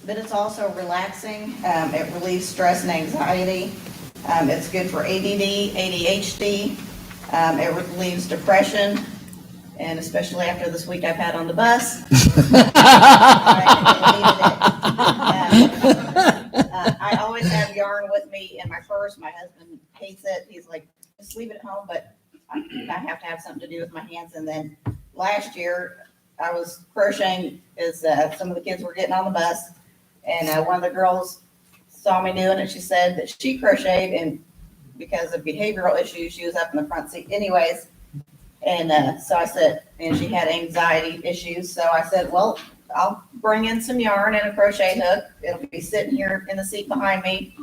but it's also relaxing. It relieves stress and anxiety. It's good for ADD, ADHD. It relieves depression, and especially after this week I've had on the bus. I always have yarn with me in my purse. My husband hates it. He's like, just leave it at home, but I have to have something to do with my hands. And then last year I was crocheting as some of the kids were getting on the bus, and one of the girls saw me doing it. She said that she crocheted, and because of behavioral issues, she was up in the front seat anyways. And so I said, and she had anxiety issues. So I said, well, I'll bring in some yarn and a crochet hook. It'll be sitting here in the seat behind me.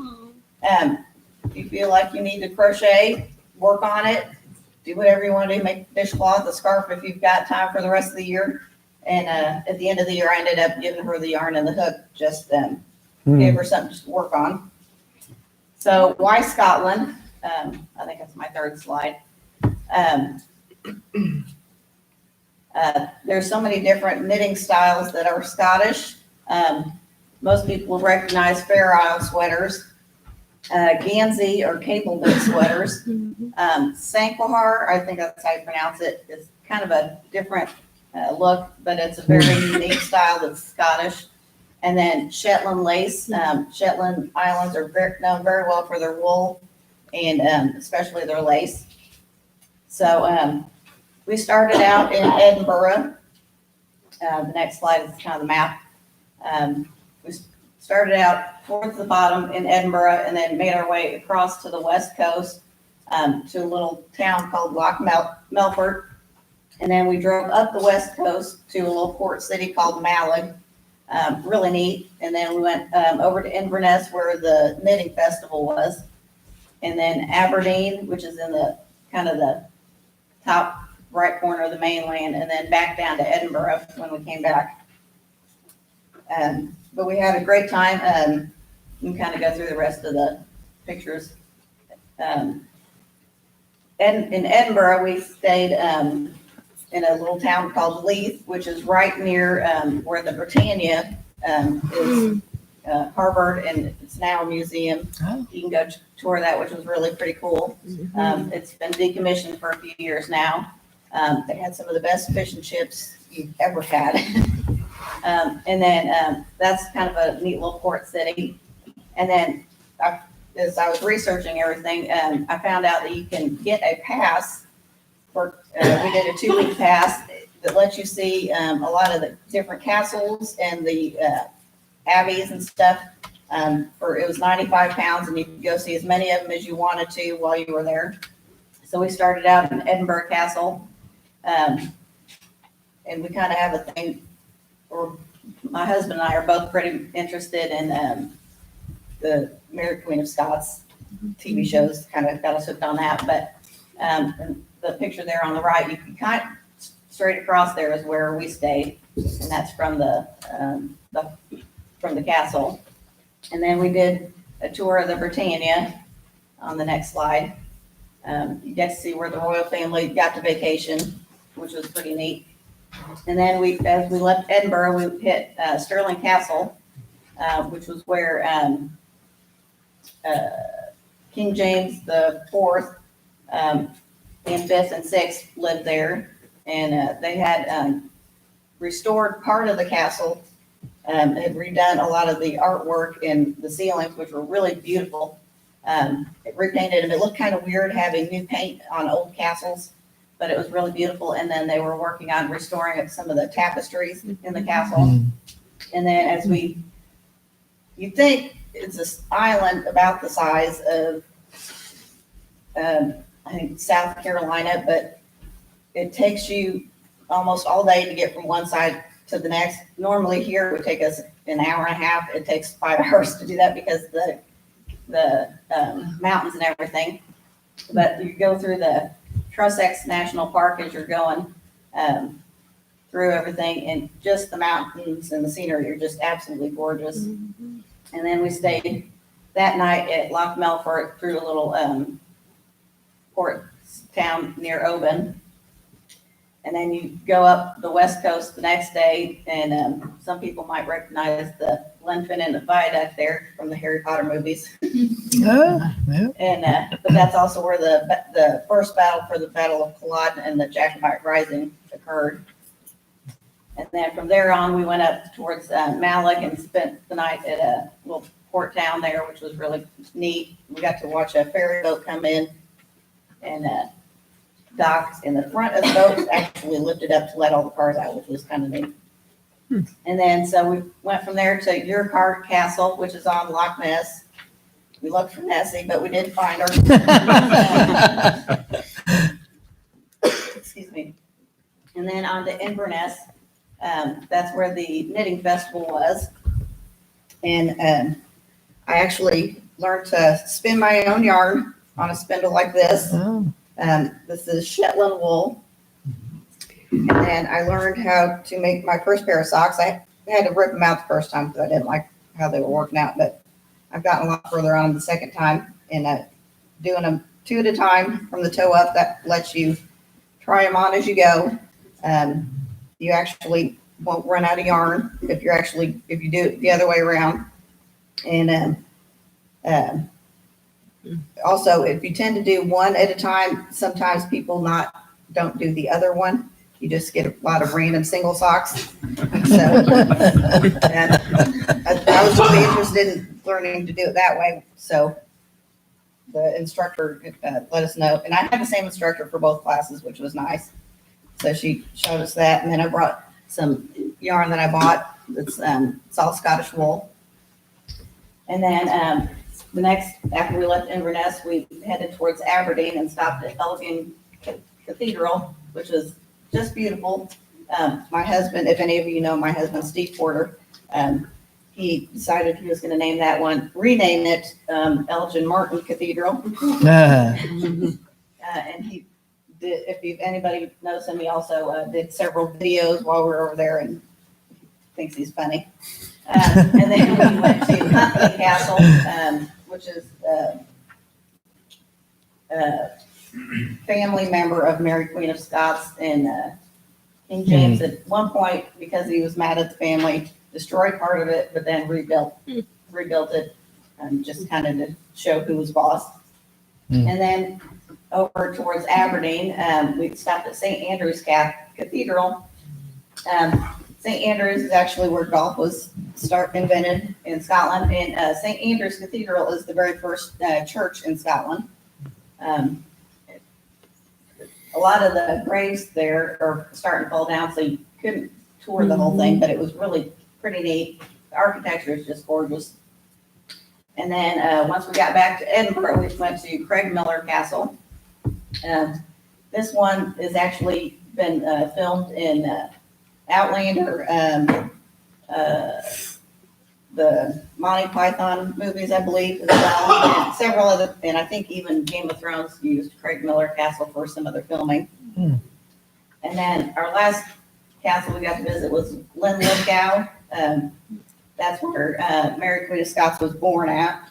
If you feel like you need to crochet, work on it. Do whatever you want to do. Make a dishcloth, a scarf if you've got time for the rest of the year. And at the end of the year, I ended up giving her the yarn and the hook. Just gave her something to work on. So why Scotland? I think that's my third slide. There's so many different knitting styles that are Scottish. Most people recognize Fair Isle sweaters, Gansey or cable knit sweaters. Sanquhar, I think that's how you pronounce it. It's kind of a different look, but it's a very unique style that's Scottish. And then Shetland lace. Shetland Islands are known very well for their wool and especially their lace. So we started out in Edinburgh. The next slide is kind of the map. We started out towards the bottom in Edinburgh and then made our way across to the west coast to a little town called Loch Melford. And then we drove up the west coast to a little port city called Mallaig. Really neat. And then we went over to Inverness where the knitting festival was. And then Aberdeen, which is in the kind of the top right corner of the mainland, and then back down to Edinburgh when we came back. But we had a great time. You can kind of go through the rest of the pictures. In Edinburgh, we stayed in a little town called Leith, which is right near where the Britannia is harbored, and it's now a museum. Oh. You can go tour that, which was really pretty cool. It's been decommissioned for a few years now. They had some of the best fish and chips you've ever had. And then that's kind of a neat little port city. And then as I was researching everything, I found out that you can get a pass for, we did a 2-week pass that lets you see a lot of the different castles and the abbeys and stuff. It was 95 pounds, and you could go see as many of them as you wanted to while you were there. So we started out in Edinburgh Castle, and we kind of have a thing, or my husband and I are both pretty interested in the Mary Queen of Scots TV shows, kind of got us hooked on that. But and the picture there on the right, you can kind of straight across there is where we stayed, and that's from the castle. And then we did a tour of the Britannia on the next slide. You get to see where the royal family got to vacation, which was pretty neat. And then as we left Edinburgh, we hit Stirling Castle, which was where King James IV and Fifth and Sixth lived there. And they had restored part of the castle, had redone a lot of the artwork in the ceilings, which were really beautiful. It repainted them. It looked kind of weird having new paint on old castles, but it was really beautiful. And then they were working on restoring some of the tapestries in the castle. And then you think it's this island about the size of, I think, South Carolina, but it takes you almost all day to get from one side to the next. Normally here it would take us an hour and a half. It takes 5 hours to do that because the mountains and everything. But you go through the Trossachs National Park as you're going through everything, and just the mountains and the scenery are just absolutely gorgeous. And then we stayed that night at Loch Melford through a little port town near Oban. And then you go up the west coast the next day, and some people might recognize the Glenfinnan Viaduct there from the Harry Potter movies. Yeah. And but that's also where the first battle for the Battle of Culloden and the Jacobite Rising occurred. And then from there on, we went up towards Malek and spent the night at a little port town there, which was really neat. We got to watch a ferry boat come in and dock, and the front of the boat was actually lifted up to let all the cars out, which was kind of neat. And then so we went from there to Urquhart Castle, which is on Loch Ness. We looked for Nessie, but we didn't find her. Excuse me. And then on to Inverness. That's where the knitting festival was. And I actually learned to spin my own yarn on a spindle like this. Oh. This is Shetland wool. And then I learned how to make my first pair of socks. I had to rip them out the first time because I didn't like how they were working out, but I've gotten a lot further on them the second time. And doing them 2 at a time from the toe up, that lets you try them on as you go. You actually won't run out of yarn if you do it the other way around. And also, if you tend to do one at a time, sometimes people don't do the other one. You just get a lot of random single socks. So I was really interested in learning to do it that way. So the instructor let us know. And I had the same instructor for both classes, which was nice. So she showed us that. And then I brought some yarn that I bought. It's all Scottish wool. And then the next, after we left Inverness, we headed towards Aberdeen and stopped at Elgin Cathedral, which was just beautiful. My husband, if any of you know my husband, Steve Porter, he decided he was going to rename it Elgin Martin Cathedral. And he did, if anybody knows him, he also did several videos while we were over there and thinks he's funny. And then we went to Huntly Castle, which is a family member of Mary Queen of Scots, and King James at one point, because he was mad at the family, destroyed part of it, but then rebuilt it, just kind of to show who was boss. And then over towards Aberdeen, we stopped at St. Andrew's Cathedral. St. Andrews is actually where golf was invented in Scotland, and St. Andrew's Cathedral is the very first church in Scotland. A lot of the graves there are starting to fall down, so you couldn't tour the whole thing, but it was really pretty neat. The architecture is just gorgeous. And then once we got back to Edinburgh, we went to Craigmillar Castle. This one has actually been filmed in Outlander, the Monty Python movies, I believe, as well, and several other, and I think even Game of Thrones used Craigmillar Castle for some of their filming. And then our last castle we got to visit was Linlithgow. That's where Mary Queen of Scots was born at,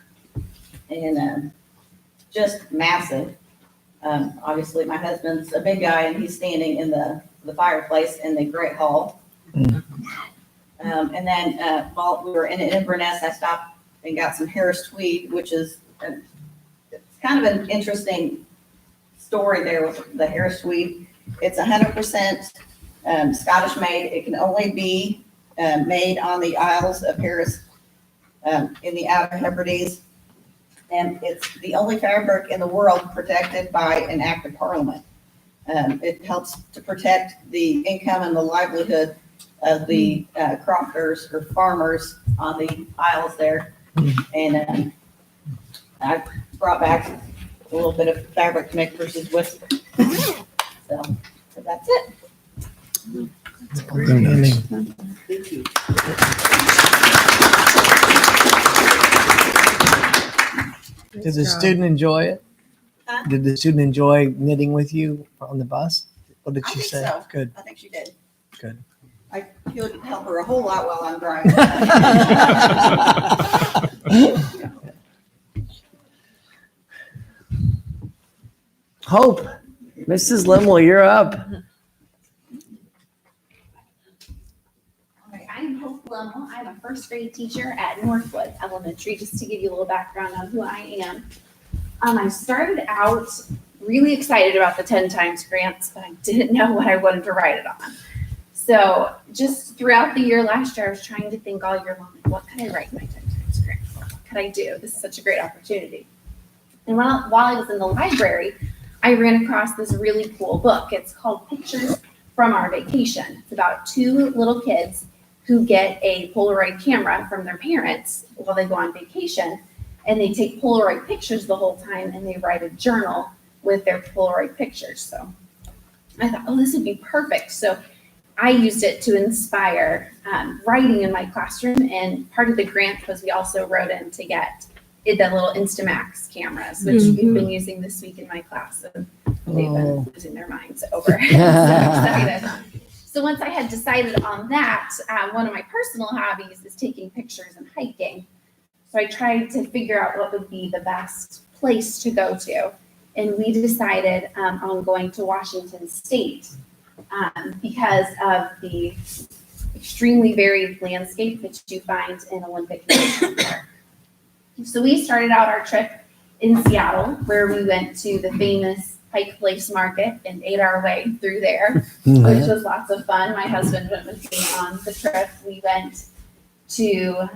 and just massive. Obviously, my husband's a big guy, and he's standing in the fireplace in the Great Hall. And then while we were in Inverness, I stopped and got some Harris tweed, which is it's kind of an interesting story there with the Harris tweed. It's 100% Scottish made. It can only be made on the Isles of Harris in the Outer Hebrides. And it's the only fabric in the world protected by an act of parliament. It helps to protect the income and the livelihood of the crofters or farmers on the Isles there. And I brought back a little bit of fabric to make purses with. So that's it. That's great. Very nice. Thank you. Did the student enjoy it? Huh? Did the student enjoy knitting with you on the bus? What did she say? So. Good. I think she did. Good. I could help her a whole lot while I'm driving. Hope, Mrs. Limwell, you're up. Lomo. I'm a first grade teacher at Northwood Elementary, just to give you a little background on who I am. I started out really excited about the 10 times grants, but I didn't know what I wanted to write it on. So just throughout the year last year, I was trying to think all year long, what could I write my 10 times grant for? What could I do? This is such a great opportunity. And while I was in the library, I ran across this really cool book. It's called Pictures from Our Vacation. It's about 2 little kids who get a Polaroid camera from their parents while they go on vacation, and they take Polaroid pictures the whole time, and they write a journal with their Polaroid pictures. So I thought, oh, this would be perfect. So I used it to inspire writing in my classroom, and part of the grant was we also wrote in to get the little Instamax cameras, which we've been using this week in my class, and they've been losing their minds over. So excited. So once I had decided on that, one of my personal hobbies is taking pictures and hiking. So I tried to figure out what would be the best place to go to. And we decided on going to Washington State because of the extremely varied landscape that you find in Olympic National Park. So we started out our trip in Seattle, where we went to the famous Pike Place Market and ate our way through there, which was lots of fun. My husband went with me on the trip. We went to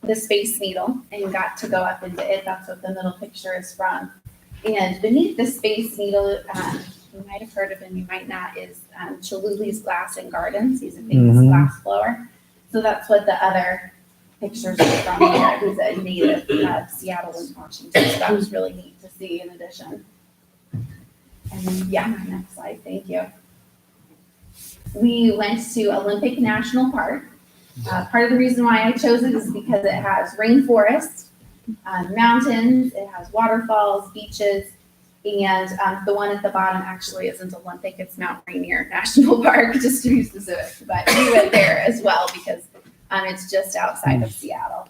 the Space Needle and got to go up into it. That's what the middle picture is from. And beneath the Space Needle, you might have heard of him, you might not, is Chihuly's Glass and Gardens. He's a famous glass blower. So that's what the other pictures are from there. He's a native of Seattle and Washington. So that was really neat to see in addition. And then, yeah, next slide, thank you. We went to Olympic National Park. Part of the reason why I chose it is because it has rainforest, mountains, it has waterfalls, beaches, and the one at the bottom actually isn't Olympic, it's Mount Rainier National Park, just to be specific. But we went there as well because it's just outside of Seattle.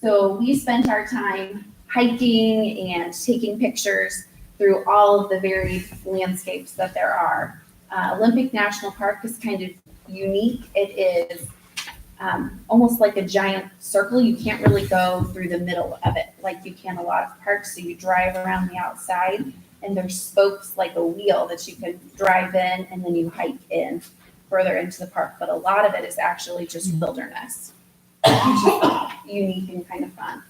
So we spent our time hiking and taking pictures through all of the varied landscapes that there are. Olympic National Park is kind of unique. It is almost like a giant circle. You can't really go through the middle of it like you can a lot of parks. So you drive around the outside, and there's spokes like a wheel that you can drive in, and then you hike in further into the park. But a lot of it is actually just wilderness, which is unique and kind of fun.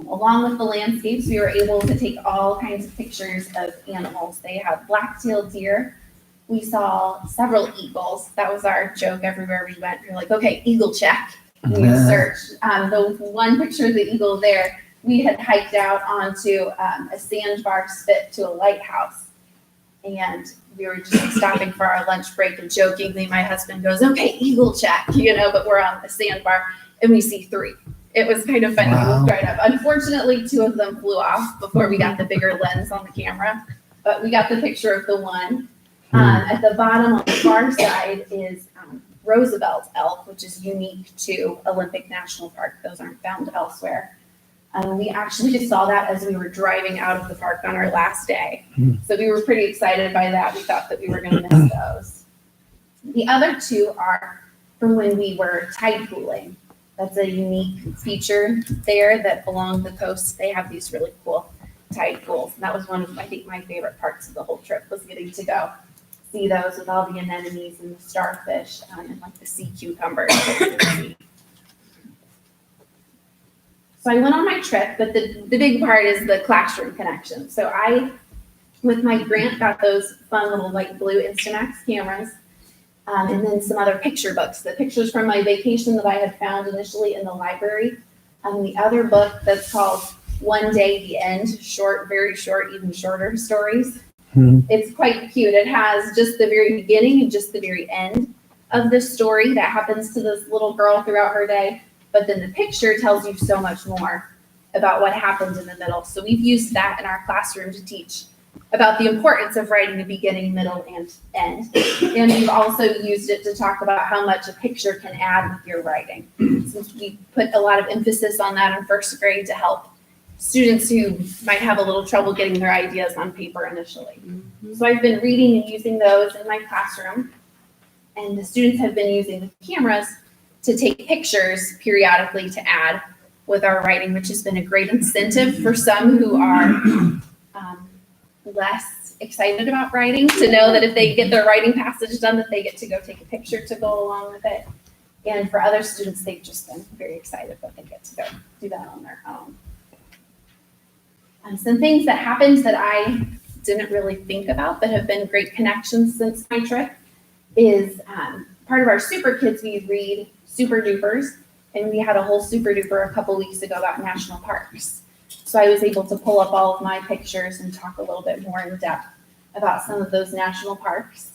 Along with the landscapes, we were able to take all kinds of pictures of animals. They have black-tailed deer. We saw several eagles. That was our joke everywhere we went. We were like, okay, eagle check. And we searched. The one picture of the eagle there, we had hiked out onto a sandbar spit to a lighthouse. And we were just stopping for our lunch break, and jokingly, my husband goes, okay, eagle check, but we're on a sandbar and we see 3. It was kind of funny. Wow. We looked right up. Unfortunately, 2 of them flew off before we got the bigger lens on the camera, but we got the picture of the one. At the bottom on the far side is Roosevelt elk, which is unique to Olympic National Park. Those aren't found elsewhere. We actually just saw that as we were driving out of the park on our last day. So we were pretty excited by that. We thought that we were going to miss those. The other 2 are from when we were tide pooling. That's a unique feature there that along the coast, they have these really cool tide pools. And that was one of, I think, my favorite parts of the whole trip was getting to go see those with all the anemones and the starfish and like the sea cucumbers. So I went on my trip, but the big part is the classroom connection. So I, with my grant, got those fun little light blue Instamax cameras. And then some other picture books, the pictures from my vacation that I had found initially in the library. The other book that's called One Day, the End, short, very short, even shorter stories. It's quite cute. It has just the very beginning and just the very end of the story that happens to this little girl throughout her day. But then the picture tells you so much more about what happened in the middle. So we've used that in our classroom to teach about the importance of writing a beginning, middle, and end. And we've also used it to talk about how much a picture can add with your writing. Since we put a lot of emphasis on that in first grade to help students who might have a little trouble getting their ideas on paper initially. So I've been reading and using those in my classroom. And the students have been using the cameras to take pictures periodically to add with our writing, which has been a great incentive for some who are less excited about writing, to know that if they get their writing passage done, that they get to go take a picture to go along with it. And for other students, they've just been very excited that they get to go do that on their own. Some things that happened that I didn't really think about that have been great connections since my trip is part of our Super Kids, we read Super Dupers, and we had a whole Super Duper a couple weeks ago about national parks. So I was able to pull up all of my pictures and talk a little bit more in depth about some of those national parks.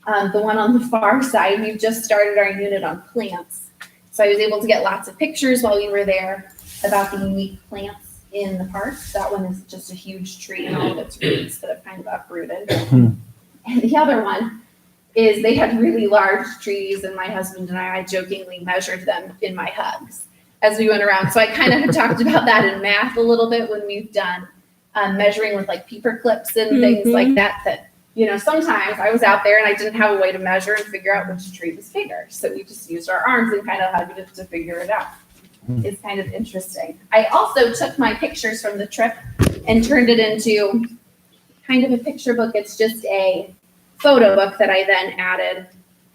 The one on the far side, we've just started our unit on plants. So I was able to get lots of pictures while we were there about the unique plants in the park. That one is just a huge tree and all of its roots that have kind of uprooted. And the other one is they had really large trees, and my husband and I jokingly measured them in my hugs as we went around. So I kind of talked about that in math a little bit when we've done measuring with like paper clips and things like that, that, you know, sometimes I was out there and I didn't have a way to measure and figure out which tree was bigger. So we just used our arms and kind of hugged it to figure it out. It's kind of interesting. I also took my pictures from the trip and turned it into kind of a picture book. It's just a photo book that I then added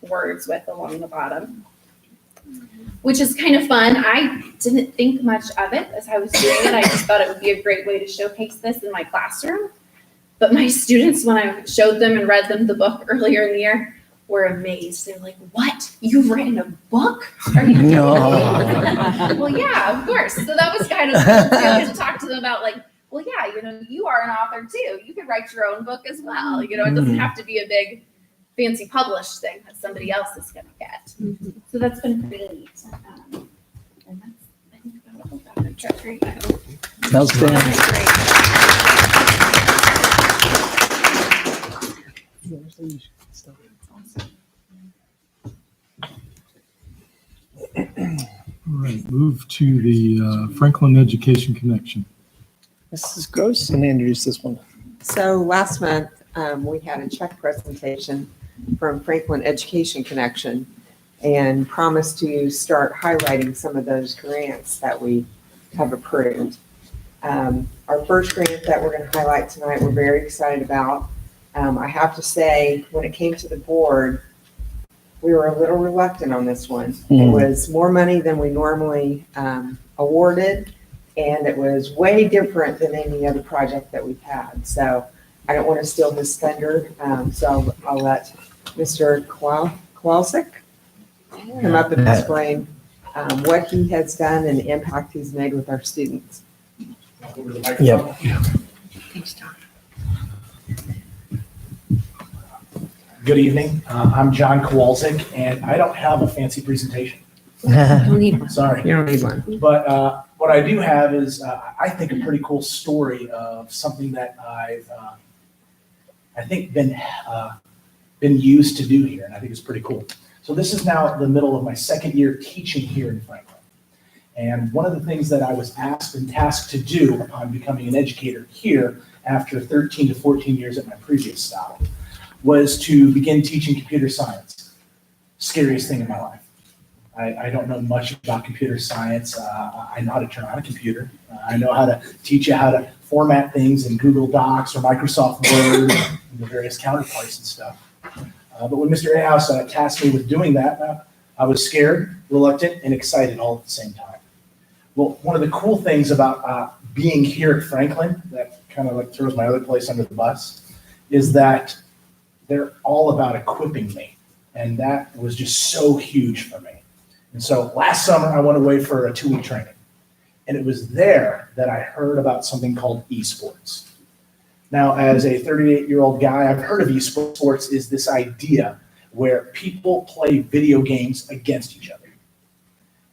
words with along the bottom, which is kind of fun. I didn't think much of it as I was doing it. I just thought it would be a great way to showcase this in my classroom. But my students, when I showed them and read them the book earlier in the year, were amazed. They're like, "What? You've written a book? Are you kidding me?" Well, yeah, of course. So that was kind of cool to talk to them about, like, well, yeah, you know, you are an author too. You could write your own book as well. You know, it doesn't have to be a big, fancy published thing that somebody else is going to get. So that's been pretty neat. And that's, I think, about the trip. There you go. That was good. All right, move to the Franklin Education Connection. Mrs. Gross is going to introduce this one. So last month, we had a check presentation from Franklin Education Connection and promised to start highlighting some of those grants that we have approved. Our first grant that we're going to highlight tonight, we're very excited about. I have to say, when it came to the board, we were a little reluctant on this one. It was more money than we normally awarded, and it was way different than any other project that we've had. So I don't want to steal his thunder, so I'll let Mr. Kowalczyk come up and explain what he has done and the impact he's made with our students. Yep. Thanks, John. Good evening. I'm John Kowalczyk, and I don't have a fancy presentation. Don't need one. Sorry. You don't need one. But what I do have is, I think, a pretty cool story of something that I've, I think, been used to do here, and I think it's pretty cool. So this is now the middle of my second year teaching here in Franklin. And one of the things that I was asked and tasked to do upon becoming an educator here after 13 to 14 years at my previous stop was to begin teaching computer science. Scariest thing in my life. I don't know much about computer science. I know how to turn on a computer. I know how to teach you how to format things in Google Docs or Microsoft Word and the various counterparts and stuff. But when Mr. Ahouse tasked me with doing that, I was scared, reluctant, and excited all at the same time. Well, one of the cool things about being here at Franklin that kind of like throws my other place under the bus is that they're all about equipping me. And that was just so huge for me. And so last summer, I went away for a 2-week training. And it was there that I heard about something called esports. Now, as a 38-year-old guy, I've heard of esports is this idea where people play video games against each other.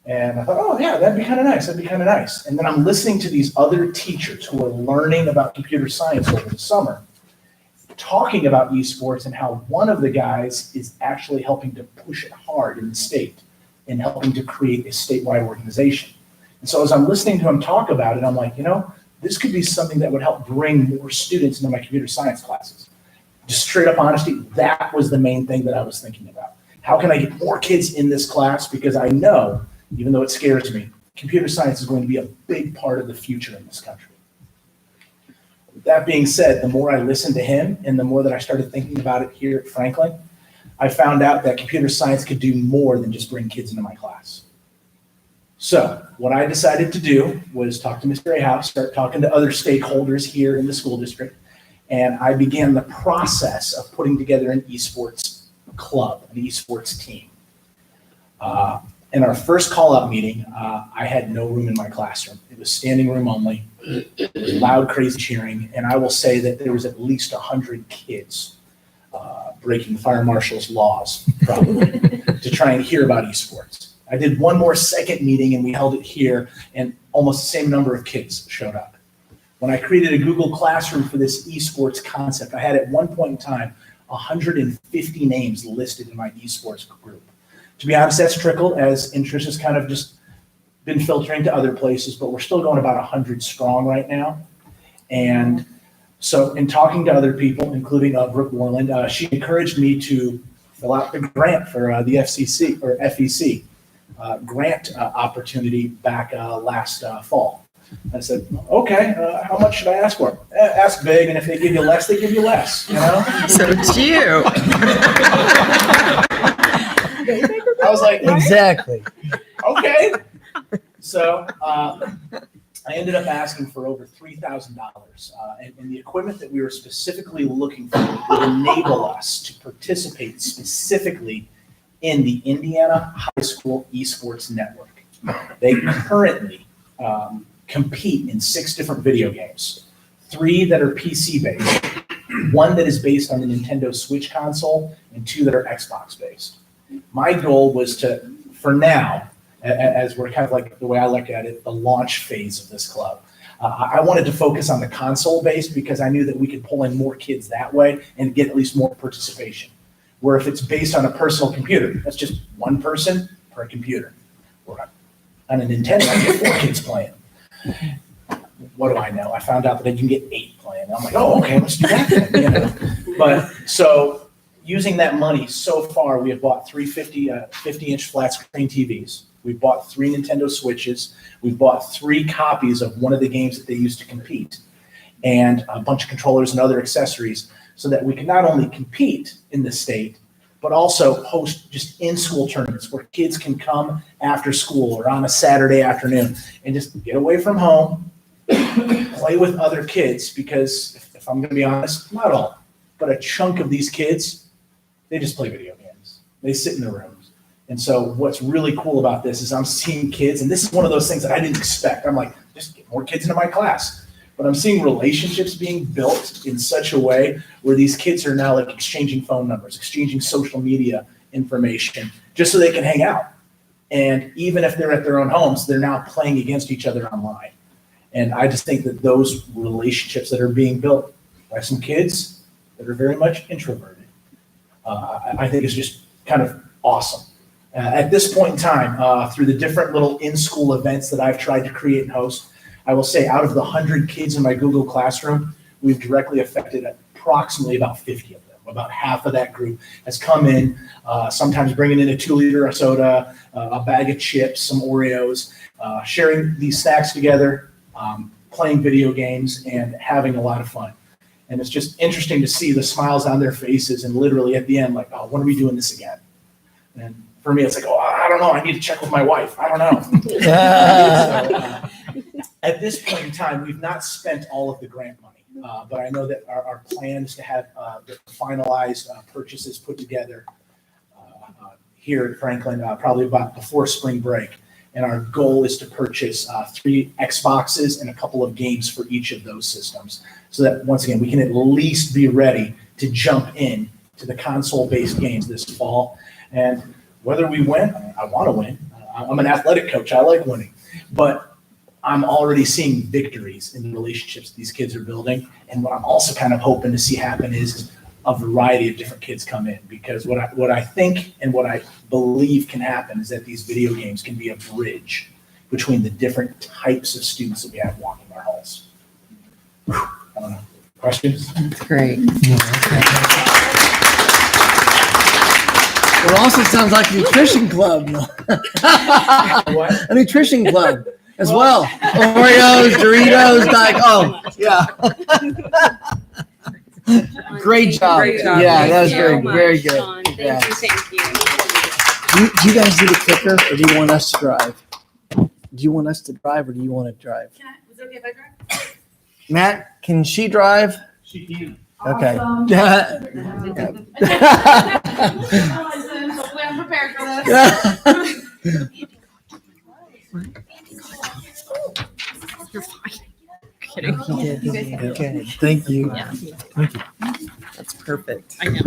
And I thought, oh, yeah, that'd be kind of nice. That'd be kind of nice. And then I'm listening to these other teachers who are learning about computer science over the summer, talking about esports and how one of the guys is actually helping to push it hard in the state and helping to create a statewide organization. And so as I'm listening to him talk about it, I'm like, you know, this could be something that would help bring more students into my computer science classes. Just straight up honesty, that was the main thing that I was thinking about. How can I get more kids in this class? Because I know, even though it scares me, computer science is going to be a big part of the future in this country. With that being said, the more I listened to him and the more that I started thinking about it here at Franklin, I found out that computer science could do more than just bring kids into my class. So what I decided to do was talk to Mr. Ahouse, start talking to other stakeholders here in the school district, and I began the process of putting together an esports club, an esports team. In our first call-out meeting, I had no room in my classroom. It was standing room only. It was loud, crazy cheering, and I will say that there was at least 100 kids breaking fire marshal's laws, probably, to try and hear about esports. I did one more second meeting, and we held it here, and almost the same number of kids showed up. When I created a Google Classroom for this esports concept, I had at one point in time 150 names listed in my esports group. To be honest, that's trickled as interest has kind of just been filtering to other places, but we're still going about 100 strong right now. And so in talking to other people, including Brooke Warland, she encouraged me to fill out the grant for the FCC or FEC grant opportunity back last fall. I said, okay, how much should I ask for? Ask big, and if they give you less, they give you less, you know? So it's you. I was like, Exactly. okay. So I ended up asking for over $3,000. And the equipment that we were specifically looking for would enable us to participate specifically in the Indiana High School Esports Network. They currently compete in 6 different video games, 3 that are PC-based, 1 that is based on the Nintendo Switch console, and 2 that are Xbox-based. My goal was to, for now, as we're kind of like, the way I look at it, the launch phase of this club, I wanted to focus on the console-based because I knew that we could pull in more kids that way and get at least more participation. Where if it's based on a personal computer, that's just 1 person per computer. Or on a Nintendo, I get 4 kids playing. What do I know? I found out that I can get 8 playing. I'm like, oh, okay, let's do that then, you know. But so using that money, so far we have bought 3 50-inch flat screen TVs. We've bought 3 Nintendo Switches. We've bought 3 copies of one of the games that they used to compete, and a bunch of controllers and other accessories, so that we can not only compete in the state, but also host just in-school tournaments where kids can come after school or on a Saturday afternoon and just get away from home, play with other kids, because if I'm going to be honest, not all, but a chunk of these kids, they just play video games. They sit in their rooms. And so what's really cool about this is I'm seeing kids, and this is one of those things that I didn't expect. I'm like, just get more kids into my class. But I'm seeing relationships being built in such a way where these kids are now like exchanging phone numbers, exchanging social media information, just so they can hang out. And even if they're at their own homes, they're now playing against each other online. And I just think that those relationships that are being built by some kids that are very much introverted, I think is just kind of awesome. At this point in time, through the different little in-school events that I've tried to create and host, I will say out of the 100 kids in my Google Classroom, we've directly affected approximately about 50 of them. About half of that group has come in, sometimes bringing in a 2-liter of soda, a bag of chips, some Oreos, sharing these snacks together, playing video games, and having a lot of fun. And it's just interesting to see the smiles on their faces, and literally at the end, like, oh, when are we doing this again? And for me, it's like, oh, I don't know. I need to check with my wife. I don't know. So, at this point in time, we've not spent all of the grant money, but I know that our plan is to have the finalized purchases put together here at Franklin, probably about before spring break. And our goal is to purchase 3 Xboxes and a couple of games for each of those systems, so that once again, we can at least be ready to jump in to the console-based games this fall. And whether we win, I want to win. I'm an athletic coach. I like winning. But I'm already seeing victories in the relationships these kids are building. And what I'm also kind of hoping to see happen is a variety of different kids come in, because what I think and what I believe can happen is that these video games can be a bridge between the different types of students that we have walking our halls. I don't know. Questions? That's great. It also sounds like a nutrition club. What? A nutrition club as well. Oreos, Doritos, yeah. Great job. Great job. Yeah, Thank that was you very, so very much, good. Sean. Thank Yeah. you, thank you. Do you guys do the clicker, or do you want us to drive? Do you want us to drive, or do you want to drive? Was it okay if I drive? Matt, can she drive? She can. Okay. Hopefully I'm prepared for this. Kidding. Okay, thank you. That's perfect. I know.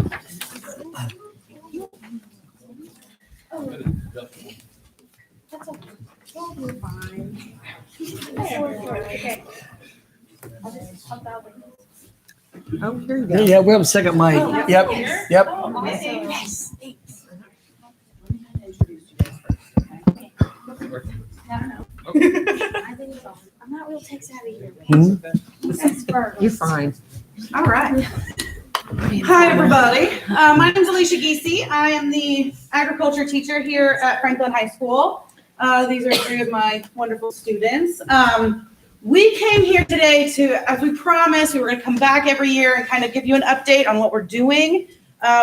Oh, here you Yeah, go. yeah, we have a second mic. Yep, yep. I'm not real tech savvy here. Hmm? You're fine. All right. Hi, everybody. My name is Alicia Giese. I am the agriculture teacher here at Franklin High School. These are three of my wonderful students. We came here today to, as we promised, we were going to come back every year and kind of give you an update on what we're doing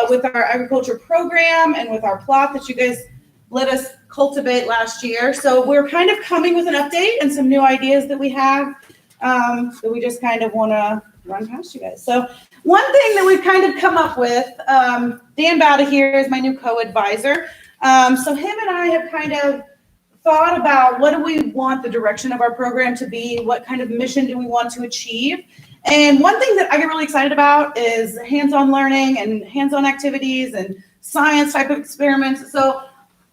with our agriculture program and with our plot that you guys let us cultivate last year. So we're kind of coming with an update and some new ideas that we have that we just kind of want to run past you guys. So one thing that we've kind of come up with, Dan Bowda here is my new co-advisor. So him and I have kind of thought about what do we want the direction of our program to be? What kind of mission do we want to achieve? And one thing that I get really excited about is hands-on learning and hands-on activities and science type of experiments. So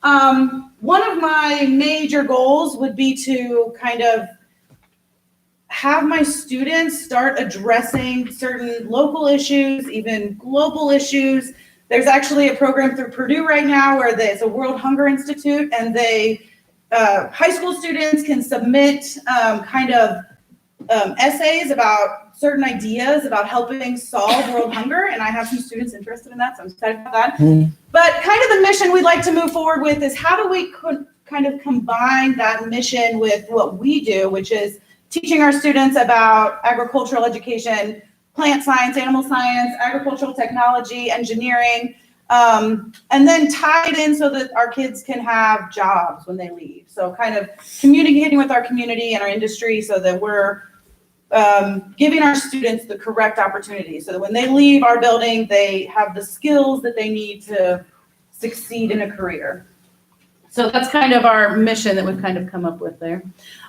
one of my major goals would be to kind of have my students start addressing certain local issues, even global issues. There's actually a program through Purdue right now where there's a World Hunger Institute, and they high school students can submit essays about certain ideas about helping solve world hunger, and I have some students interested in that, so I'm excited about that. But kind of the mission we'd like to move forward with is how do we kind of combine that mission with what we do, which is teaching our students about agricultural education, plant science, animal science, agricultural technology, engineering, and then tie it in so that our kids can have jobs when they leave. So kind of communicating with our community and our industry so that we're giving our students the correct opportunities so that when they leave our building, they have the skills that they need to succeed in a career. So that's kind of our mission that we've kind of come up with there.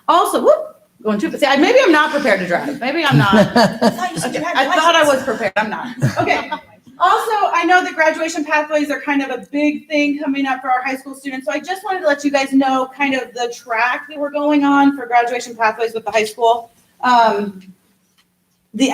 Also, going too, see, maybe I'm not prepared to drive. Maybe I'm not. Okay, I thought I was prepared. I'm not. Okay. Also, I know that graduation pathways are kind of a big thing coming up for our high school students. So I just wanted to let you guys know kind of the track that we're going on for graduation pathways with the high school. The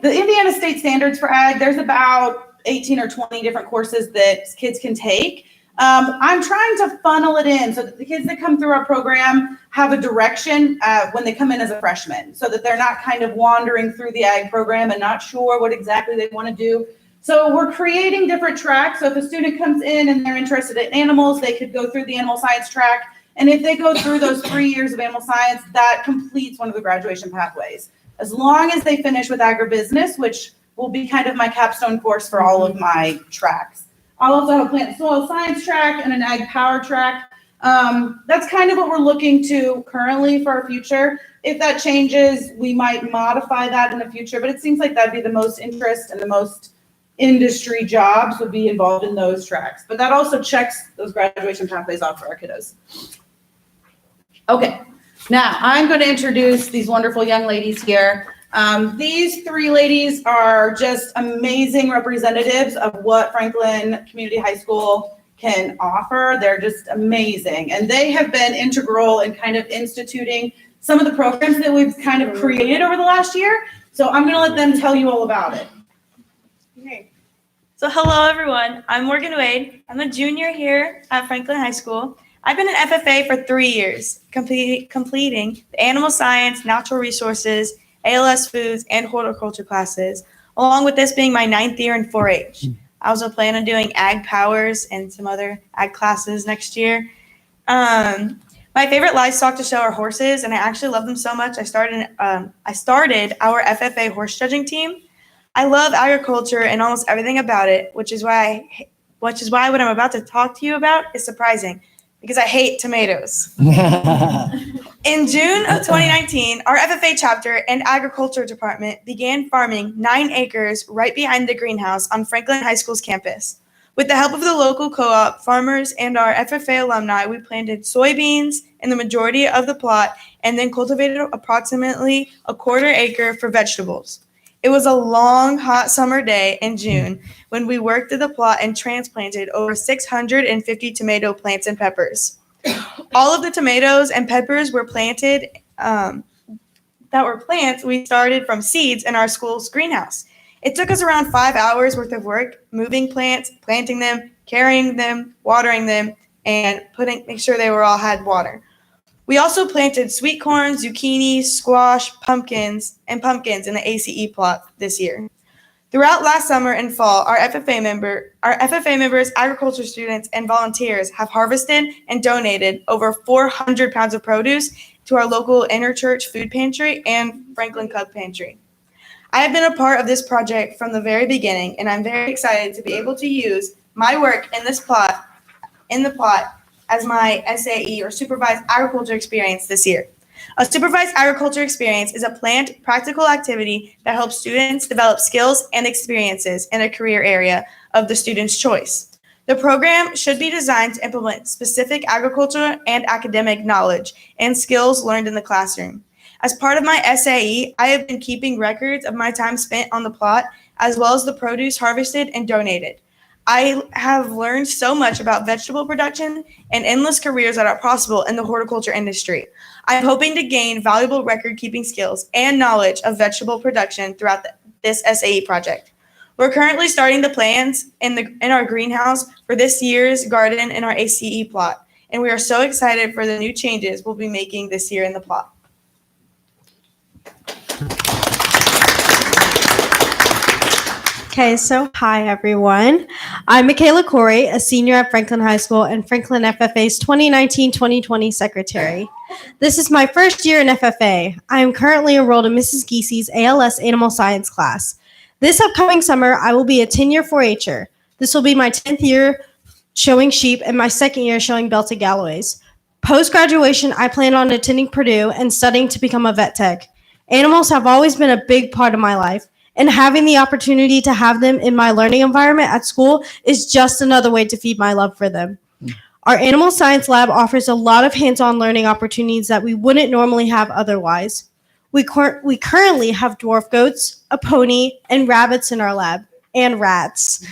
Indiana State Standards for Ag, there's about 18 or 20 different courses that kids can take. I'm trying to funnel it in so that the kids that come through our program have a direction when they come in as a freshman, so that they're not kind of wandering through the ag program and not sure what exactly they want to do. So we're creating different tracks. So if a student comes in and they're interested in animals, they could go through the animal science track. And if they go through those 3 years of animal science, that completes one of the graduation pathways. As long as they finish with agribusiness, which will be kind of my capstone course for all of my tracks. I'll also have a plant and soil science track and an ag power track. That's kind of what we're looking to currently for our future. If that changes, we might modify that in the future, but it seems like that'd be the most interest and the most industry jobs would be involved in those tracks. But that also checks those graduation pathways off for our kiddos. Okay, now I'm going to introduce these wonderful young ladies here. These three ladies are just amazing representatives of what Franklin Community High School can offer. They're just amazing. And they have been integral in kind of instituting some of the programs that we've kind of created over the last year. So I'm going to let them tell you all about it. Okay. So hello everyone, I'm Morgan Wade. I'm a junior here at Franklin High School. I've been an FFA for 3 years, completing the animal science, natural resources, ALS foods, and horticulture classes, along with this being my 9th year in 4-H. I also plan on doing ag powers and some other ag classes next year. My favorite livestock to show are horses, and I actually love them so much. I started our FFA horse judging team. I love agriculture and almost everything about it, which is why what I'm about to talk to you about is surprising, because I hate tomatoes. In June of 2019, our FFA chapter and agriculture department began farming 9 acres right behind the greenhouse on Franklin High School's campus. With the help of the local co-op, farmers, and our FFA alumni, we planted soybeans in the majority of the plot and then cultivated approximately a quarter acre for vegetables. It was a long, hot summer day in June when we worked at the plot and transplanted over 650 tomato plants and peppers. All of the tomatoes and peppers were planted, we started from seeds in our school's greenhouse. It took us around 5 hours worth of work, moving plants, planting them, carrying them, watering them, and make sure they all had water. We also planted sweet corn, zucchini, squash, pumpkins in the ACE plot this year. Throughout last summer and fall, our FFA members, agriculture students, and volunteers have harvested and donated over 400 pounds of produce to our local interchurch food pantry and Franklin Cub Pantry. I have been a part of this project from the very beginning, and I'm very excited to be able to use my work in the plot as my SAE or supervised agriculture experience this year. A supervised agriculture experience is a planned, practical activity that helps students develop skills and experiences in a career area of the student's choice. The program should be designed to implement specific agricultural and academic knowledge and skills learned in the classroom. As part of my SAE, I have been keeping records of my time spent on the plot, as well as the produce harvested and donated. I have learned so much about vegetable production and endless careers that are possible in the horticulture industry. I'm hoping to gain valuable record-keeping skills and knowledge of vegetable production throughout this SAE project. We're currently starting the plans in our greenhouse for this year's garden in our ACE plot, and we are so excited for the new changes we'll be making this year in the plot. Okay, so hi everyone. I'm Michaela Corey, a senior at Franklin High School and Franklin FFA's 2019-2020 secretary. This is my first year in FFA. I am currently enrolled in Mrs. Giesi's ALS Animal Science class. This upcoming summer, I will be a 10-year 4-H'er. This will be my 10th year showing sheep and my 2nd year showing Belted Galloways. Post-graduation, I plan on attending Purdue and studying to become a vet tech. Animals have always been a big part of my life, and having the opportunity to have them in my learning environment at school is just another way to feed my love for them. Our animal science lab offers a lot of hands-on learning opportunities that we wouldn't normally have otherwise. We currently have dwarf goats, a pony, and rabbits in our lab, and rats.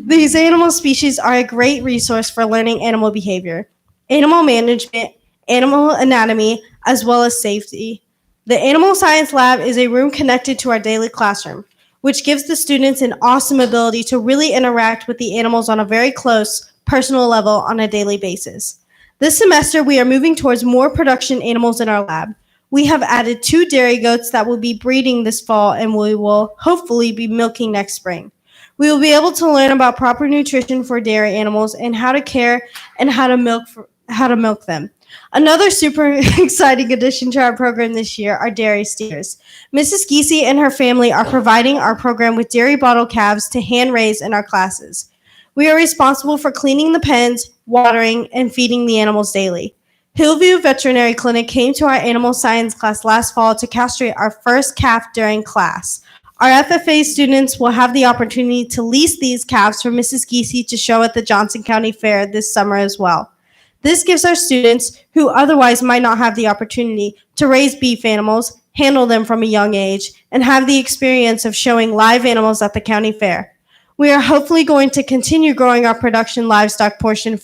These animal species are a great resource for learning animal behavior, animal management, animal anatomy, as well as safety. The Animal Science Lab is a room connected to our daily classroom, which gives the students an awesome ability to really interact with the animals on a very close, personal level on a daily basis. This semester, we are moving towards more production animals in our lab. We have added 2 dairy goats that will be breeding this fall, and we will hopefully be milking next spring. We will be able to learn about proper nutrition for dairy animals and how to care and how to milk them. Another super exciting addition to our program this year are dairy steers. Mrs. Giesi and her family are providing our program with dairy bottle calves to hand raise in our classes. We are responsible for cleaning the pens, watering, and feeding the animals daily. Hillview Veterinary Clinic came to our animal science class last fall to castrate our first calf during class. Our FFA students will have the opportunity to lease these calves from Mrs. Giesi to show at the Johnson County Fair this summer as well. This gives our students, who otherwise might not have the opportunity, to raise beef animals, handle them from a young age, and have the experience of showing live animals at the county fair. We are hopefully going to continue growing our production livestock portion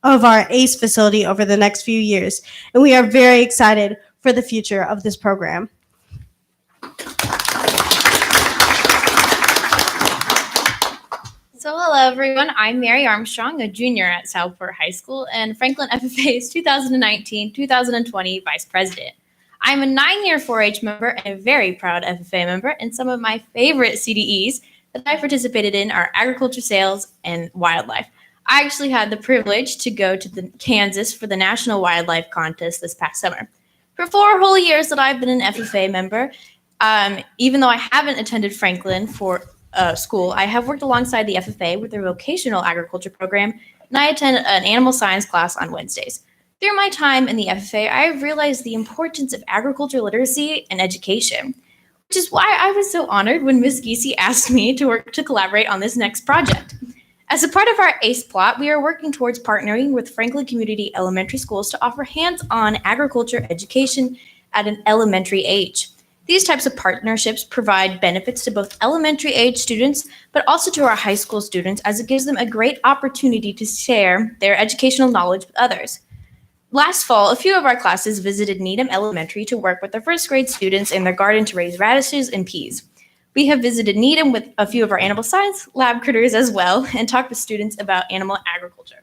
of our ACE facility over the next few years, and we are very excited for the future of this program. So hello everyone, I'm Mary Armstrong, a junior at Southport High School and Franklin FFA's 2019-2020 Vice President. I'm a 9-year 4-H member and a very proud FFA member, and some of my favorite CDEs that I participated in are agriculture, sales, and wildlife. I actually had the privilege to go to Kansas for the National Wildlife Contest this past summer. For 4 whole years that I've been an FFA member, even though I haven't attended Franklin for school, I have worked alongside the FFA with their vocational agriculture program, and I attend an animal science class on Wednesdays. Through my time in the FFA, I have realized the importance of agriculture literacy and education, which is why I was so honored when Ms. Giese asked me to collaborate on this next project. As a part of our ACE plot, we are working towards partnering with Franklin Community Elementary Schools to offer hands-on agriculture education at an elementary age. These types of partnerships provide benefits to both elementary age students, but also to our high school students, as it gives them a great opportunity to share their educational knowledge with others. Last fall, a few of our classes visited Needham Elementary to work with their first grade students in their garden to raise radishes and peas. We have visited Needham with a few of our animal science lab critters as well and talked with students about animal agriculture.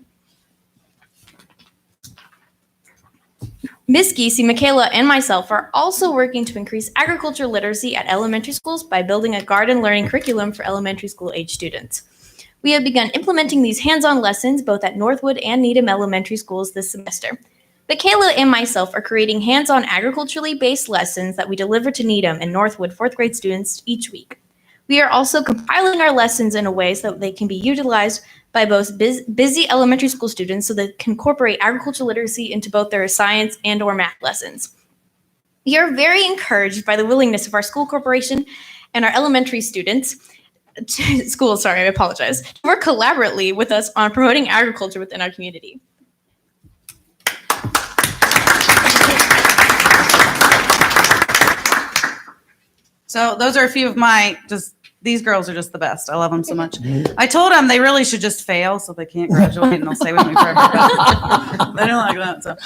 Ms. Giese, Michaela, and myself are also working to increase agriculture literacy at elementary schools by building a garden learning curriculum for elementary school age students. We have begun implementing these hands-on lessons both at Northwood and Needham Elementary Schools this semester. Michaela and myself are creating hands-on agriculturally based lessons that we deliver to Needham and Northwood 4th grade students each week. We are also compiling our lessons in a way so that they can be utilized by both busy elementary school students so they can incorporate agricultural literacy into both their science and or math lessons. We are very encouraged by the willingness of our school corporation and our elementary students to work collaboratively with us on promoting agriculture within our community. So those are a few of these girls are just the best. I love them so much. I told them they really should just fail so they can't graduate and they'll stay with me forever. They don't like that. So.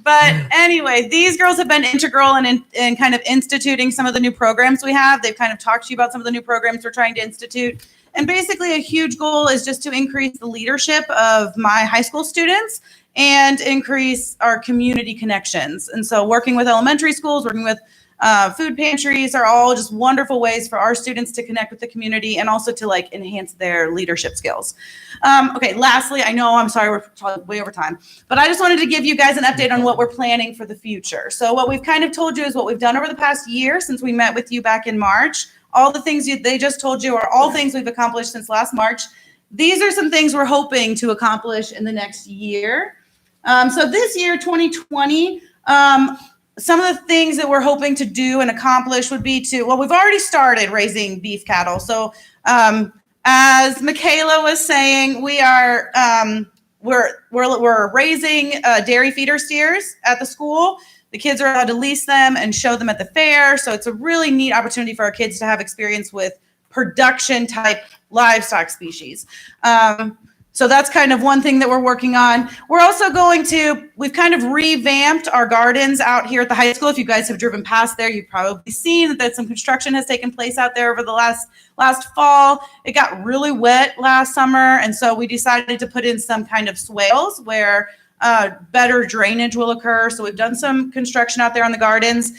But anyway, these girls have been integral in kind of instituting some of the new programs we have. They've kind of talked to you about some of the new programs we're trying to institute. And basically a huge goal is just to increase the leadership of my high school students and increase our community connections. And so working with elementary schools, working with food pantries are all just wonderful ways for our students to connect with the community and also to like enhance their leadership skills. Okay, lastly, I know, I'm sorry, we're talking way over time, but I just wanted to give you guys an update on what we're planning for the future. So what we've kind of told you is what we've done over the past year since we met with you back in March. All the things they just told you are all things we've accomplished since last March. These are some things we're hoping to accomplish in the next year. So this year, 2020, some of the things that we're hoping to do and accomplish would be we've already started raising beef cattle. So as Michaela was saying, we are we're raising dairy feeder steers at the school. The kids are allowed to lease them and show them at the fair. So it's a really neat opportunity for our kids to have experience with production type livestock species. So that's kind of one thing that we're working on. We're also we've kind of revamped our gardens out here at the high school. If you guys have driven past there, you've probably seen that some construction has taken place out there over the last fall. It got really wet last summer. And so we decided to put in some kind of swales where better drainage will occur. So we've done some construction out there on the gardens.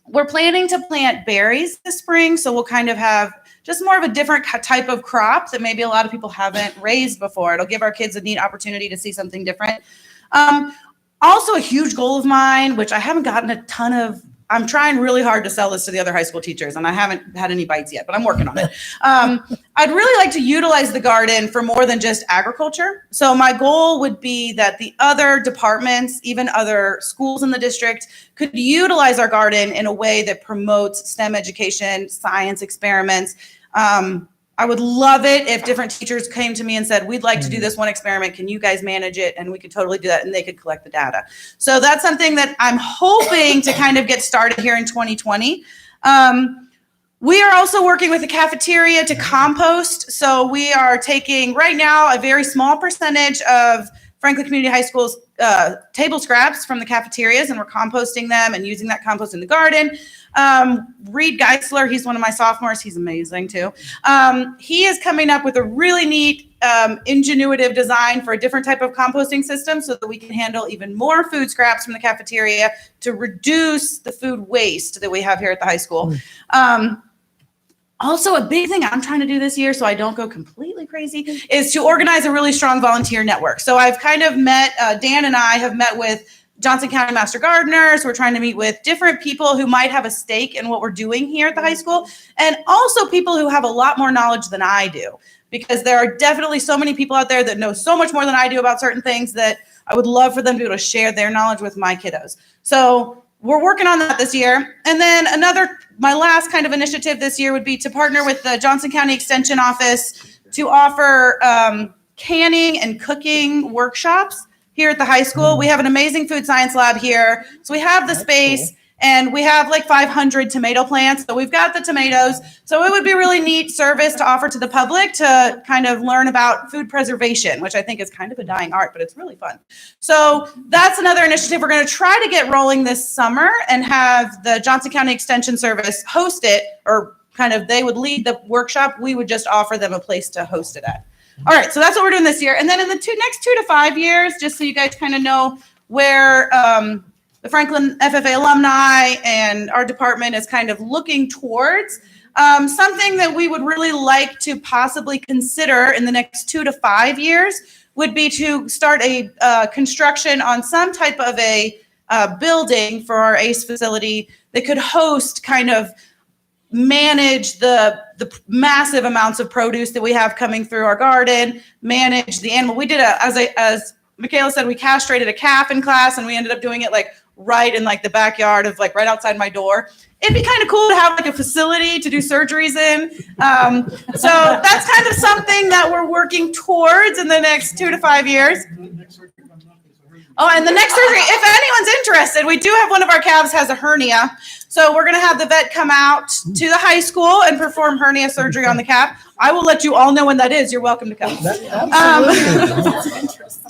We're planning to plant berries this spring. So we'll kind of have just more of a different type of crop that maybe a lot of people haven't raised before. It'll give our kids a neat opportunity to see something different. Also a huge goal of mine, which I haven't gotten a ton of, I'm trying really hard to sell this to the other high school teachers and I haven't had any bites yet, but I'm working on it. I'd really like to utilize the garden for more than just agriculture. So my goal would be that the other departments, even other schools in the district, could utilize our garden in a way that promotes STEM education, science experiments. I would love it if different teachers came to me and said, we'd like to do this one experiment. Can you guys manage it? And we could totally do that and they could collect the data. So that's something that I'm hoping to kind of get started here in 2020. We are also working with the cafeteria to compost. So we are taking right now a very small percentage of Franklin Community High School's table scraps from the cafeterias, and we're composting them and using that compost in the garden. Reed Geisler, he's one of my sophomores. He's amazing too. He is coming up with a really neat ingenuitive design for a different type of composting system so that we can handle even more food scraps from the cafeteria to reduce the food waste that we have here at the high school. Also, a big thing I'm trying to do this year, so I don't go completely crazy, is to organize a really strong volunteer network. So I've kind of met, Dan and I have met with Johnson County Master Gardeners. We're trying to meet with different people who might have a stake in what we're doing here at the high school, and also people who have a lot more knowledge than I do, because there are definitely so many people out there that know so much more than I do about certain things that I would love for them to be able to share their knowledge with my kiddos. So we're working on that this year. And then my last kind of initiative this year would be to partner with the Johnson County Extension Office to offer canning and cooking workshops here at the high school. We have an amazing food science lab here. So we have the space and we have like 500 tomato plants. So we've got the tomatoes. So it would be a really neat service to offer to the public to kind of learn about food preservation, which I think is kind of a dying art, but it's really fun. So that's another initiative we're going to try to get rolling this summer and have the Johnson County Extension Service host it, or kind of they would lead the workshop. We would just offer them a place to host it at. All right, so that's what we're doing this year. And then in the next 2 to 5 years, just so you guys kind of know where the Franklin FFA alumni and our department is kind of looking towards, something that we would really like to possibly consider in the next 2 to 5 years would be to start a construction on some type of a building for our ACE facility that could host, kind of manage the massive amounts of produce that we have coming through our garden, manage the animal. We did as Michaela said, we castrated a calf in class, and we ended up doing it like right in like the backyard of like right outside my door. It'd be kind of cool to have like a facility to do surgeries in. So that's kind of something that we're working towards in the next 2 to 5 years. Oh, and the next surgery, if anyone's interested, we do have one of our calves has a hernia. So we're going to have the vet come out to the high school and perform hernia surgery on the calf. I will let you all know when that is. You're welcome to come.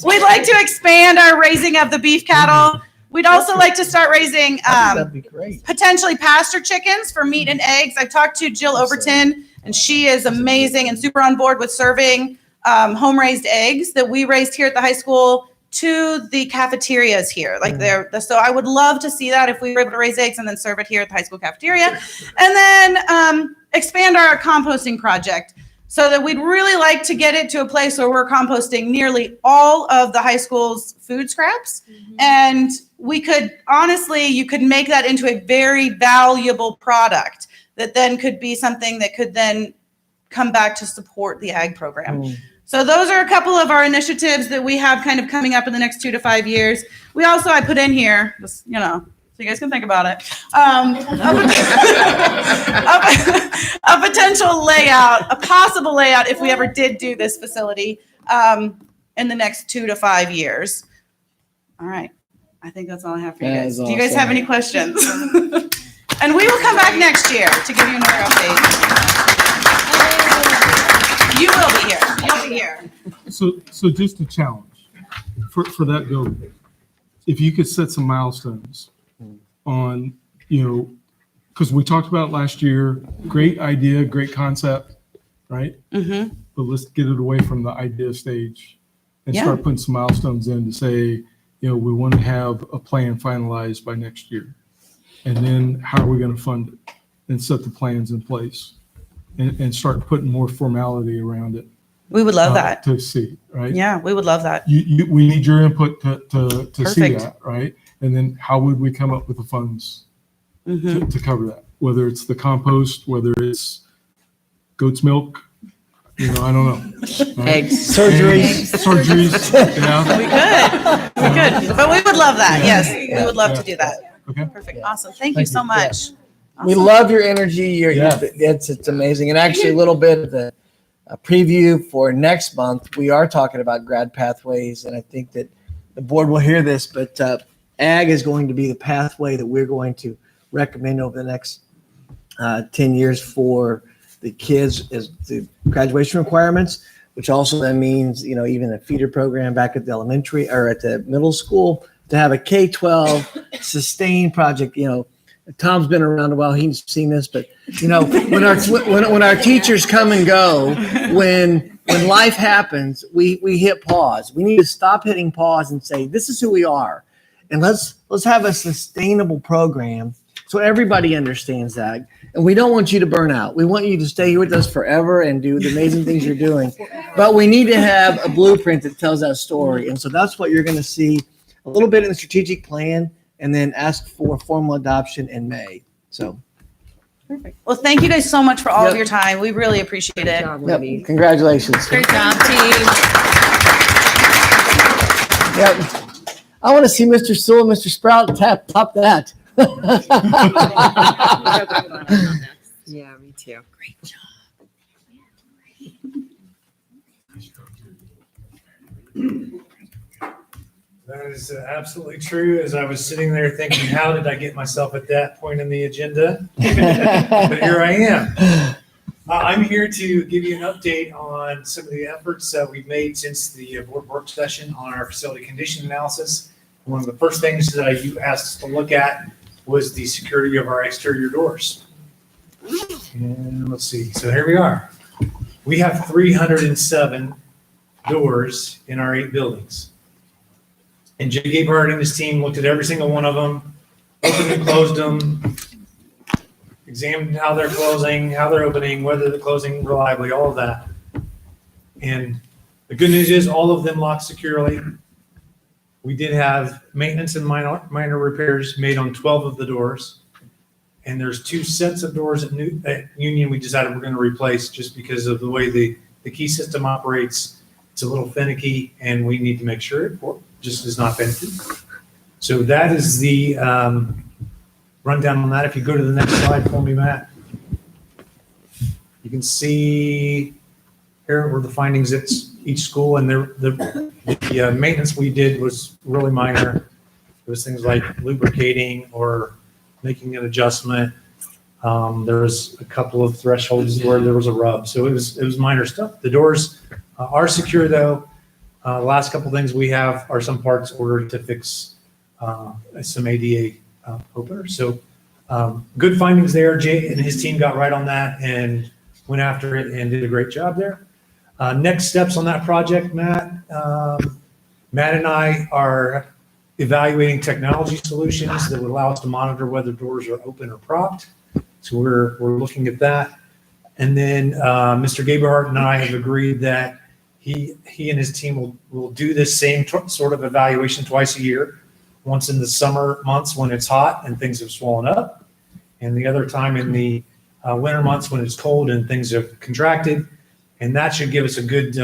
We'd like to expand our raising of the beef cattle. We'd also like to start raising That'd be great. potentially pasture chickens for meat and eggs. I've talked to Jill Overton, and she is amazing and super on board with serving home-raised eggs that we raised here at the high school to the cafeterias here. So I would love to see that if we were able to raise eggs and then serve it here at the high school cafeteria. And then expand our composting project so that we'd really like to get it to a place where we're composting nearly all of the high school's food scraps. And we could, honestly, you could make that into a very valuable product that then could be something that could then come back to support the ag program. So those are a couple of our initiatives that we have kind of coming up in the next 2 to 5 years. We also, I put in here, just, so you guys can think about it, a potential layout, a possible layout if we ever did do this facility in the next 2 to 5 years. All right. I think that's all I have for you That guys. is Do you guys awesome. have any questions? And we will come back next year to give you another update. You will be here. You'll be here. So just a challenge for that goal. If you could set some milestones on, because we talked about it last year, great idea, great concept, right? Mm-hmm. But let's get it away from the idea stage and Yeah. start putting some milestones in to say, we want to have a plan finalized by next year. And then how are we going to fund it and set the plans in place and start putting more formality around it. We would love that. To see, right? Yeah, we would love that. We need your input to see Perfect. that, right? And then how would we come up with the funds Mm-hmm. to cover that? Whether it's the compost, whether it's goat's milk, I don't know. Right? Eggs. Surgeries. Surgeries, yeah. We could, but we would love that. Yeah. Yes, we would love to do that. Okay. Perfect. Awesome. Thank you Thank so you. much. We Awesome. love your energy. Yeah. It's amazing. And actually, a little bit of the preview for next month, we are talking about grad pathways. And I think that the board will hear this, but ag is going to be the pathway that we're going to recommend over the next 10 years for the kids as the graduation requirements, which also then means, even a feeder program back at the elementary or at the middle school to have a K-12 sustained project, Tom's been around a while. He's seen this, but you know, when our teachers come and go, when life happens, we hit pause. We need to stop hitting pause and say, this is who we are. And let's have a sustainable program so everybody understands that. And we don't want you to burn out. We want you to stay here with us forever and do the amazing things you're doing. But we need to have a blueprint that tells that story. And so that's what you're going to see a little bit in the strategic plan, and then ask for formal adoption in May. So, Perfect. Well, thank you guys so much for all of Yep. your time. We really appreciate Good it. job, yep, ladies. congratulations. Great job, team. Yep. I want to see Mr. Sewell, Mr. Sprout top that. Yeah, me too. That is absolutely true. As I was sitting there thinking, how did I get myself at that point in the agenda? But here I am. I'm here to give you an update on some of the efforts that we've made since the board work session on our facility condition analysis. One of the first things that you asked us to look at was the security of our exterior doors. And let's see. So here we are. We have 307 doors in our 8 buildings. And Jay Gabehart and his team looked at every single one of them, opened and closed them, examined how they're closing, how they're opening, whether they're closing reliably, all of that. And the good news is all of them lock securely. We did have maintenance and minor repairs made on 12 of the doors. And there's 2 sets of doors at Union we decided we're going to replace just because of the way the key system operates. It's a little finicky, and we need to make sure it just is not finicky. So that is the rundown on that. If you go to the next slide for me, Matt, you can see here were the findings at each school, and the maintenance we did was really minor. It was things like lubricating or making an adjustment. There was a couple of thresholds where there was a rub, so it was minor stuff. The doors are secure though. The last couple things we have are some parts ordered to fix some ADA openers. So good findings there. Jay and his team got right on that and went after it and did a great job there. Next steps on that project, Matt. Matt and I are evaluating technology solutions that would allow us to monitor whether doors are open or propped. So we're looking at that. And then Mr. Gabehart and I have agreed that he and his team will do this same sort of evaluation twice a year, once in the summer months when it's hot and things have swollen up, and the other time in the winter months when it's cold and things have contracted. And that should give us a good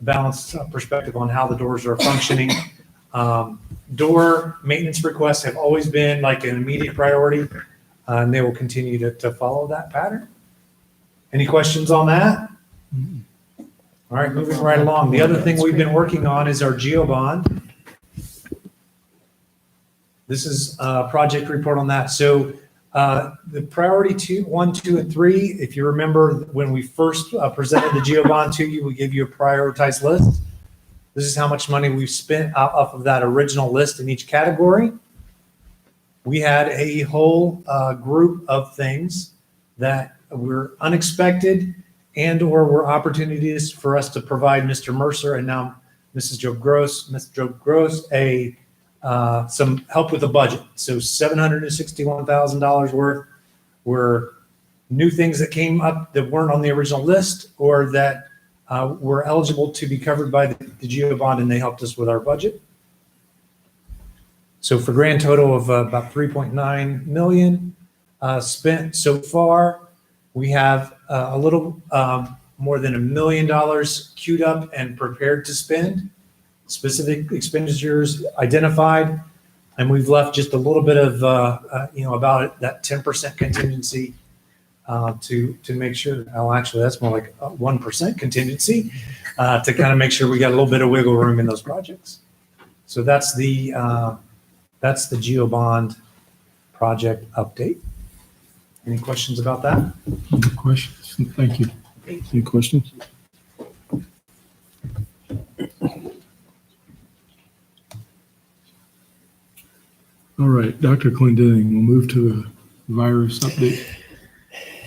balanced perspective on how the doors are functioning. Door maintenance requests have always been like an immediate priority, and they will continue to follow that pattern. Any questions on that? All right, moving right along. The other thing we've been working on is our GeoBond. This is a project report on that. So the priority 1, 2, and 3, if you remember when we first presented the GeoBond to you, we gave you a prioritized list. This is how much money we've spent off of that original list in each category. We had a whole group of things that were unexpected and or were opportunities for us to provide Mr. Mercer and now Mr. Joe Gross, some help with the budget. So $761,000 worth were new things that came up that weren't on the original list or that were eligible to be covered by the GeoBond, and they helped us with our budget. So for grand total of about 3.9 million spent so far. We have a little more than $1 million queued up and prepared to spend. Specific expenditures identified, and we've left just a little bit of about that 10% contingency to make sure. Oh, actually, that's more like 1% contingency to kind of make sure we got a little bit of wiggle room in those projects. So that's the GeoBond project update. Any questions about that? Any questions? Thank you. Any questions? All right, Dr. Clendenning, we'll move to virus update.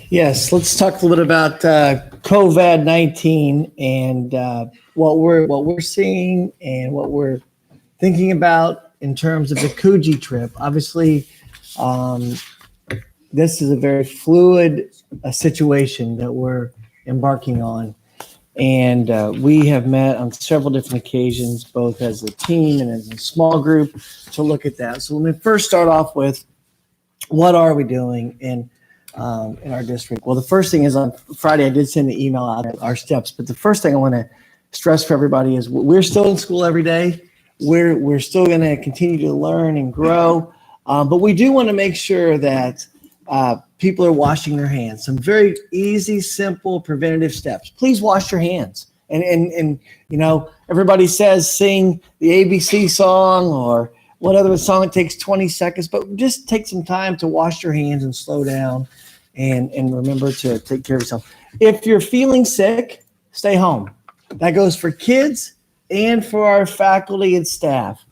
Yes, let's talk a little bit about COVID-19 and what we're seeing and what we're thinking about in terms of the Coogee trip. Obviously, this is a very fluid situation that we're embarking on. And we have met on several different occasions, both as a team and as a small group, to look at that. So let me first start off with what are we doing in our district? Well, the first thing is on Friday, I did send the email out our steps. But the first thing I want to stress for everybody is we're still in school every day. We're still going to continue to learn and grow. But we do want to make sure that people are washing their hands. Some very easy, simple, preventative steps. Please wash your hands. And you know, everybody says sing the ABC song or whatever song. It takes 20 seconds, but just take some time to wash your hands and slow down and remember to take care of yourself. If you're feeling sick, stay home. That goes for kids and for our faculty and staff.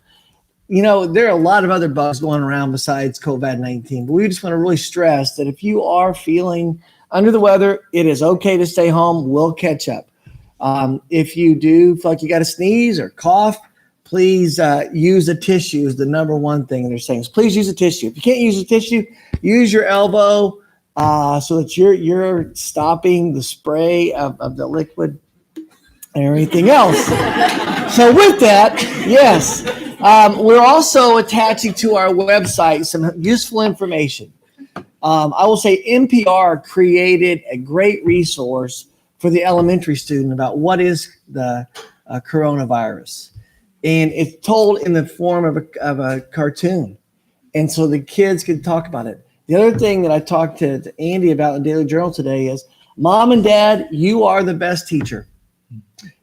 You know, there are a lot of other bugs going around besides COVID-19, but we just want to really stress that if you are feeling under the weather, it is okay to stay home. We'll catch up. If you do feel like you got to sneeze or cough, please use a tissue is the number one thing they're saying. So please use a tissue. If you can't use a tissue, use your elbow so that you're stopping the spray of the liquid and everything else. So with that, yes. We're also attaching to our website some useful information. I will say NPR created a great resource for the elementary student about what is the coronavirus. And it's told in the form of a cartoon. And so the kids can talk about it. The other thing that I talked to Andy about in the Daily Journal today is, Mom and Dad, you are the best teacher.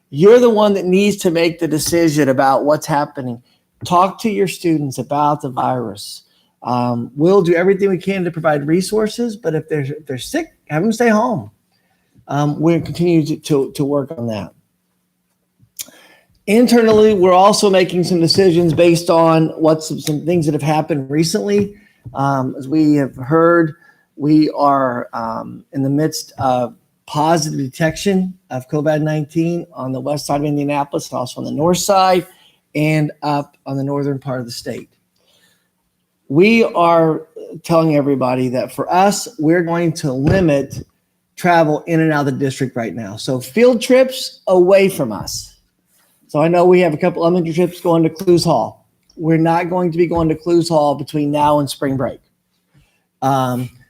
You're the one that needs to make the decision about what's happening. Talk to your students about the virus. We'll do everything we can to provide resources, but if they're sick, have them stay home. We'll continue to work on that. Internally, we're also making some decisions based on some things that have happened recently. As we have heard, we are in the midst of positive detection of COVID-19 on the west side of Indianapolis and also on the north side and up on the northern part of the state. We are telling everybody that for us, we're going to limit travel in and out of the district right now. So field trips away from us. So I know we have a couple elementary trips going to Clues Hall. We're not going to be going to Clues Hall between now and spring break.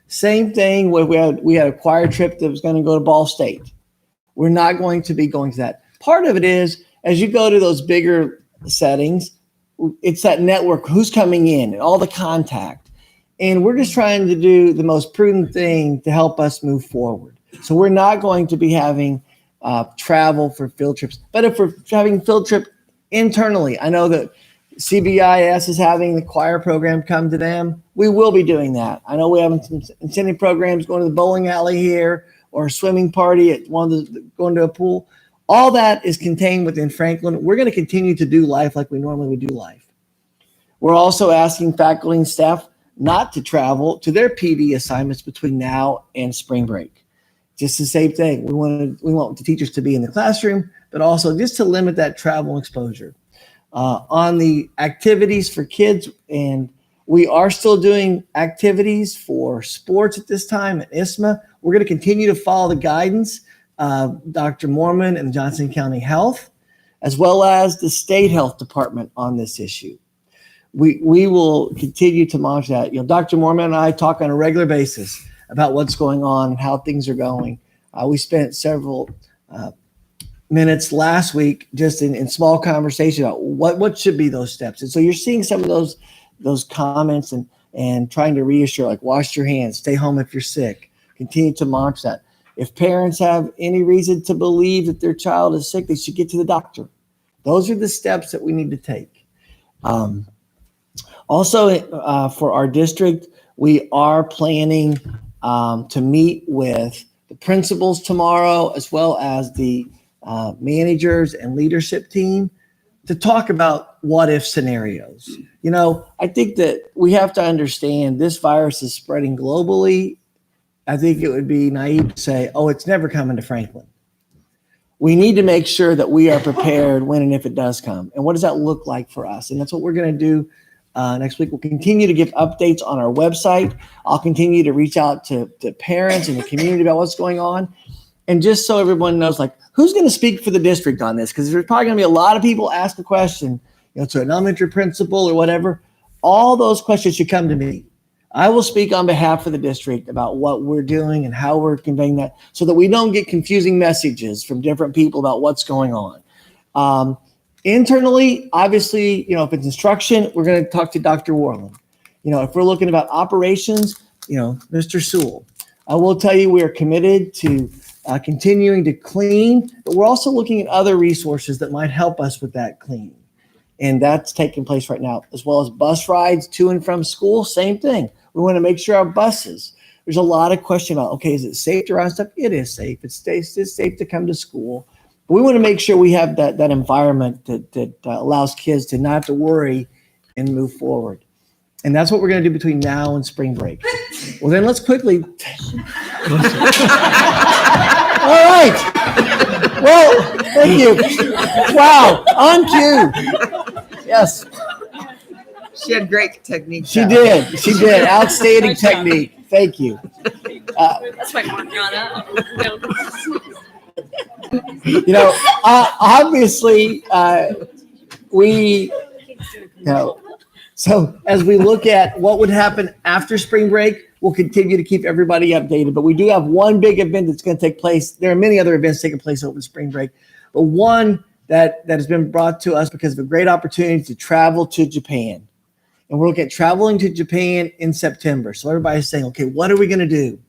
Same thing where we had a choir trip that was going to go to Ball State. We're not going to be going to that. Part of it is, as you go to those bigger settings, it's that network, who's coming in and all the contact. And we're just trying to do the most prudent thing to help us move forward. So we're not going to be having travel for field trips. But if we're having field trip internally, I know that CBIS is having the choir program come to them. We will be doing that. I know we have some incentive programs going to the bowling alley here or a swimming party at going to a pool. All that is contained within Franklin. We're going to continue to do life like we normally would do life. We're also asking faculty and staff not to travel to their PD assignments between now and spring break. Just the same thing. We want the teachers to be in the classroom, but also just to limit that travel exposure. On the activities for kids, and we are still doing activities for sports at this time at ISMA. We're going to continue to follow the guidance of Dr. Mormon and Johnson County Health, as well as the state health department on this issue. We will continue to monitor that. You know, Dr. Mormon and I talk on a regular basis about what's going on and how things are going. We spent several minutes last week just in small conversation about what should be those steps. And so you're seeing some of those comments and trying to reassure, like wash your hands, stay home if you're sick, continue to monitor that. If parents have any reason to believe that their child is sick, they should get to the doctor. Those are the steps that we need to take. Also, for our district, we are planning to meet with the principals tomorrow, as well as the managers and leadership team to talk about what if scenarios. You know, I think that we have to understand this virus is spreading globally. I think it would be naive to say, oh, it's never coming to Franklin. We need to make sure that we are prepared when and if it does come. And what does that look like for us? And that's what we're going to do next week. We'll continue to give updates on our website. I'll continue to reach out to parents and the community about what's going on. And just so everyone knows, like, who's going to speak for the district on this? Because there's probably going to be a lot of people ask a question, you know, to an elementary principal or whatever. All those questions should come to me. I will speak on behalf of the district about what we're doing and how we're conveying that so that we don't get confusing messages from different people about what's going on. Internally, obviously, you know, if it's instruction, we're going to talk to Dr. Worland. You know, if we're looking about operations, you know, Mr. Sewell. I will tell you we are committed to continuing to clean, but we're also looking at other resources that might help us with that cleaning. And that's taking place right now, as well as bus rides to and from school. Same thing. We want to make sure our buses, there's a lot of question about, okay, is it safe to ride stuff? It is safe. It's safe to come to school. But we want to make sure we have that environment that allows kids to not have to worry and move forward. And that's what we're going to do between now and spring break. Well, then let's quickly. All right. Well, thank you. Wow. On cue. Yes. She had great technique. She did. She did. Outstanding technique. Thank you. That's my mark on it. You know, obviously, we, you know, so as we look at what would happen after spring break, we'll continue to keep everybody updated. But we do have one big event that's going to take place. There are many other events taking place over spring break, but one that has been brought to us because of a great opportunity to travel to Japan. And we're looking at traveling to Japan in September. So everybody's saying, okay, what are we going to do?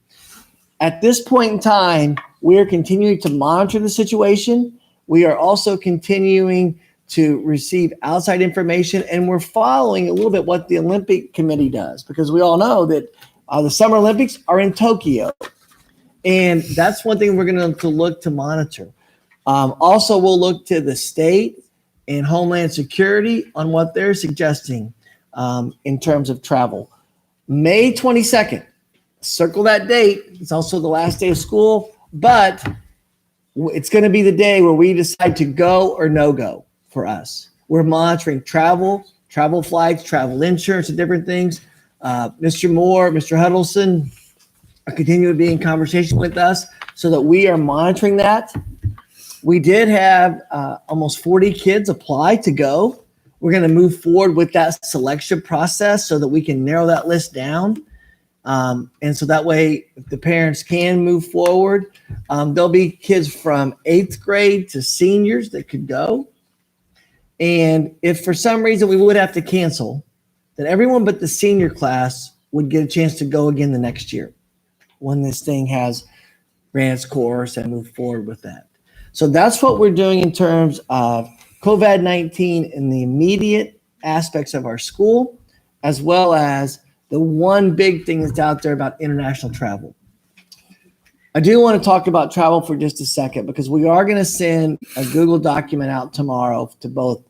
At this point in time, we are continuing to monitor the situation. We are also continuing to receive outside information, and we're following a little bit what the Olympic Committee does, because we all know that the Summer Olympics are in Tokyo. And that's one thing we're going to look to monitor. Also, we'll look to the state and Homeland Security on what they're suggesting in terms of travel. May 22nd, circle that date. It's also the last day of school, but it's going to be the day where we decide to go or no go for us. We're monitoring travel flights, travel insurance, and different things. Mr. Moore, Mr. Huddleston are continuing to be in conversation with us so that we are monitoring that. We did have almost 40 kids apply to go. We're going to move forward with that selection process so that we can narrow that list down. And so that way the parents can move forward. There'll be kids from 8th grade to seniors that could go. And if for some reason we would have to cancel, then everyone but the senior class would get a chance to go again the next year when this thing has ran its course and moved forward with that. So that's what we're doing in terms of COVID-19 in the immediate aspects of our school, as well as the one big thing that's out there about international travel. I do want to talk about travel for just a second, because we are going to send a Google document out tomorrow to both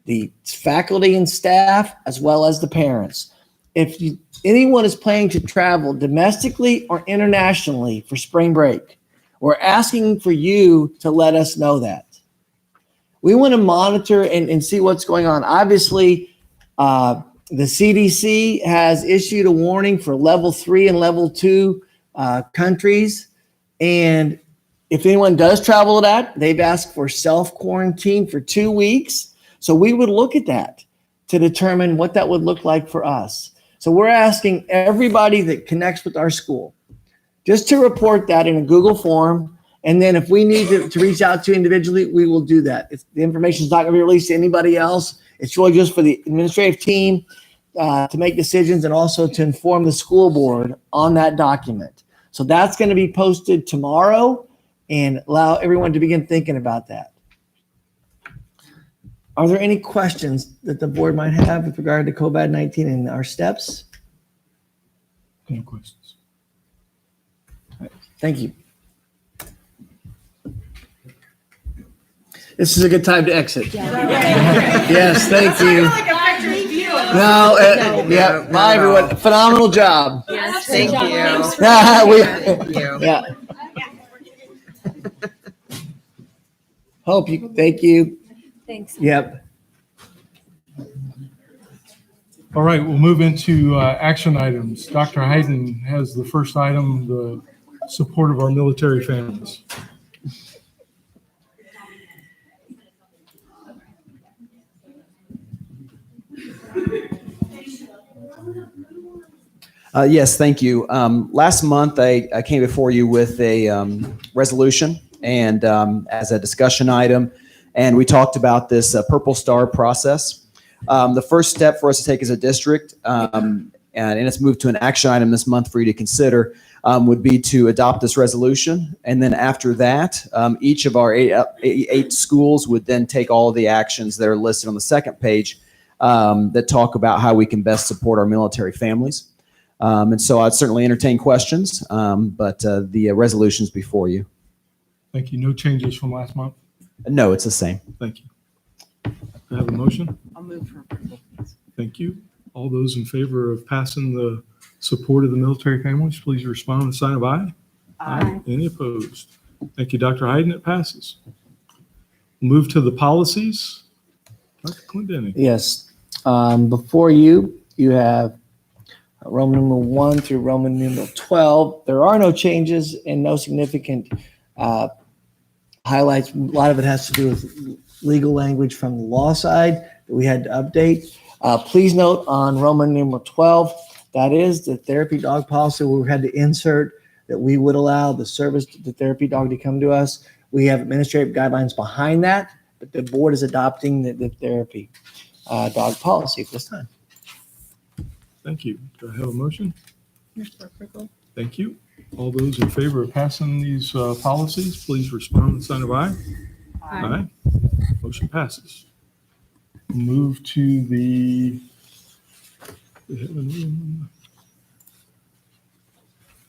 the faculty and staff, as well as the parents. If anyone is planning to travel domestically or internationally for spring break, we're asking for you to let us know that. We want to monitor and see what's going on. Obviously, the CDC has issued a warning for level 3 and level 2 countries. And if anyone does travel to that, they've asked for self-quarantine for 2 weeks. So we would look at that to determine what that would look like for us. So we're asking everybody that connects with our school just to report that in a Google form. And then if we need to reach out to individually, we will do that. The information is not going to be released to anybody else. It's really just for the administrative team to make decisions and also to inform the school board on that document. So that's going to be posted tomorrow and allow everyone to begin thinking about that. Are there any questions that the board might have with regard to COVID-19 and our steps? No questions. Thank you. This is a good time to exit. Yes, thank you. Like a picture of you. No, yeah, bye everyone. Phenomenal job. Yes, thank you. Yeah, Thank you. yeah. Hope you, thank you. Thanks. Yep. All right, we'll move into action items. Dr. Hayden has the first item, the support of our military families. Yes, thank you. Last month, I came before you with a resolution and as a discussion item, and we talked about this Purple Star process. The first step for us to take as a district, and it's moved to an action item this month for you to consider, would be to adopt this resolution. And then after that, each of our eight schools would then take all of the actions that are listed on the second page that talk about how we can best support our military families. And so I'd certainly entertain questions, but the resolution's before you. Thank you. No changes from last month? No, it's the same. Thank you. Do I have a motion? I'll move for approval. Thank you. All those in favor of passing the support of the military families, please respond with a sign of aye. Aye. Any opposed? Thank you, Dr. Hayden. It passes. Move to the policies. Dr. Clendenny. Yes. Before you, you have Roman numeral 1 through Roman numeral 12. There are no changes and no significant highlights. A lot of it has to do with legal language from the law side that we had to update. Please note on Roman numeral 12, that is the therapy dog policy where we had to insert that we would allow the service, the therapy dog to come to us. We have administrative guidelines behind that, but the board is adopting the therapy dog policy at this time. Thank you. Do I have a motion? Thank you. All those in favor of passing these policies, please respond with a sign of aye. Aye. Motion passes. Move to the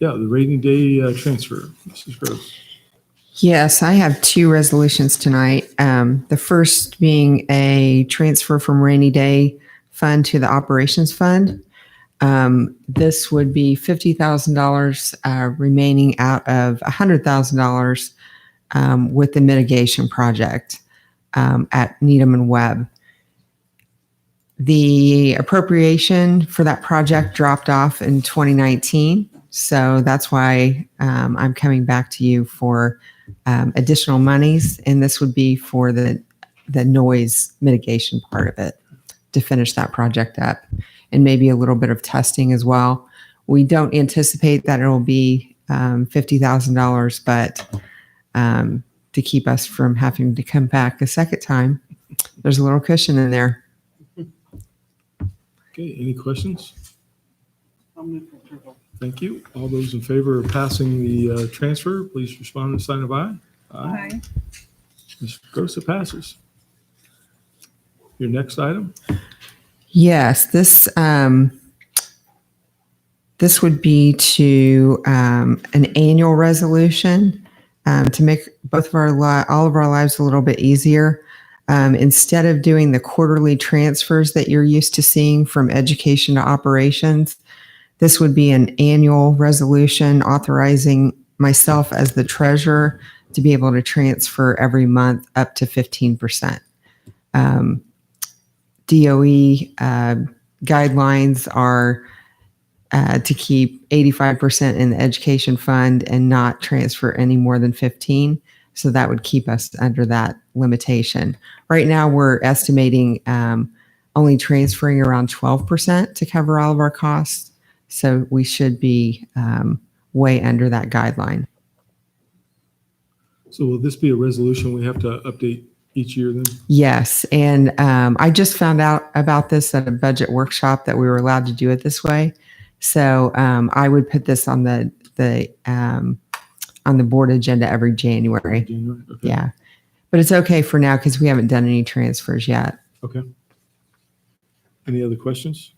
rainy day transfer. Mrs. Gross. Yes, I have two resolutions tonight. The first being a transfer from rainy day fund to the operations fund. This would be $50,000 remaining out of $100,000 with the mitigation project at Needham and Webb. The appropriation for that project dropped off in 2019, so that's why I'm coming back to you for additional monies, and this would be for the noise mitigation part of it to finish that project up, and maybe a little bit of testing as well. We don't anticipate that it will be $50,000, but to keep us from having to come back a second time, there's a little cushion in there. Okay, any questions? Thank you. All those in favor of passing the transfer, please respond with a sign of aye. Aye. Ms. Gross, it passes. Your next item? Yes, this would be to an annual resolution to make both of all of our lives a little bit easier. Instead of doing the quarterly transfers that you're used to seeing from education to operations, this would be an annual resolution authorizing myself as the treasurer to be able to transfer every month up to 15%. DOE guidelines are to keep 85% in the education fund and not transfer any more than 15. So that would keep us under that limitation. Right now, we're estimating only transferring around 12% to cover all of our costs. So we should be way under that guideline. So will this be a resolution we have to update each year then? Yes. And I just found out about this at a budget workshop that we were allowed to do it this way. So I would put this on the board agenda every January. January? Okay. Yeah. But it's okay for now because we haven't done any transfers yet. Okay. Any other questions?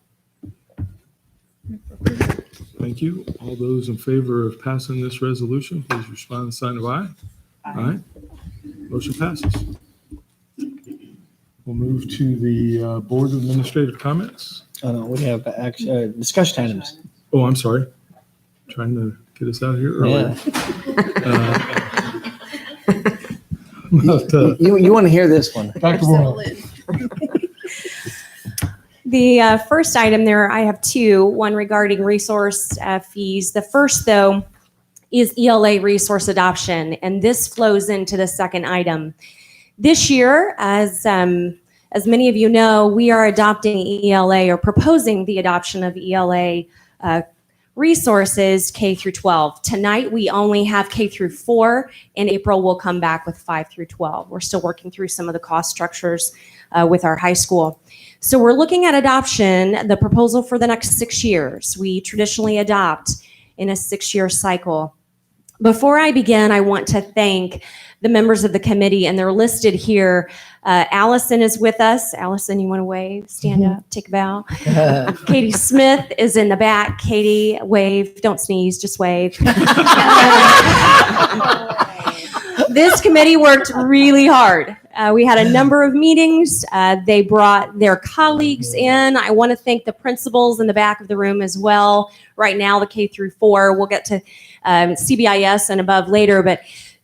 Thank you. All those in favor of passing this resolution, please respond with a sign of aye. Aye. Motion passes. We'll move to the Board of Administrative comments. Oh, no, we have discussion items. Oh, I'm sorry. Trying to get us out of here early. You want to hear this one. Dr. Warhol. The first item there, I have two, one regarding resource fees. The first, though, is ELA resource adoption, and this flows into the second item. This year, as many of you know, we are adopting ELA or proposing the adoption of ELA resources K through 12. Tonight, we only have K through 4. In April, we'll come back with 5 through 12. We're still working through some of the cost structures with our high school. So we're looking at adoption, the proposal for the next 6 years. We traditionally adopt in a 6-year cycle. Before I begin, I want to thank the members of the committee, and they're listed here. Allison is with us. Allison, you want to wave? Stand up, take a bow. Katie Smith is in the back. Katie, wave. Don't sneeze, just wave. This committee worked really hard. We had a number of meetings. They brought their colleagues in. I want to thank the principals in the back of the room as well. Right now, the K through 4, we'll get to CBIS and above later, but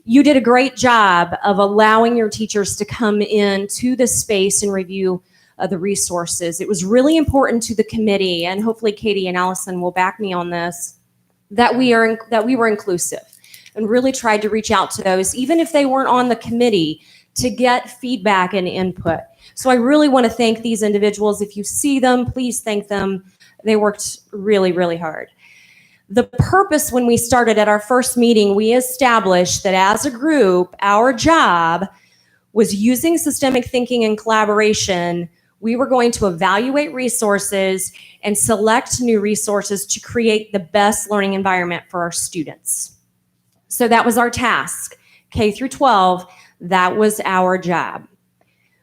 you did a great job of allowing your teachers to come in to the space and review the resources. It was really important to the committee, and hopefully Katie and Allison will back me on this, that we were inclusive and really tried to reach out to those, even if they weren't on the committee, to get feedback and input. So I really want to thank these individuals. If you see them, please thank them. They worked really, really hard. The purpose when we started at our first meeting, we established that as a group, our job was using systemic thinking and collaboration. We were going to evaluate resources and select new resources to create the best learning environment for our students. So that was our task. K through 12, that was our job.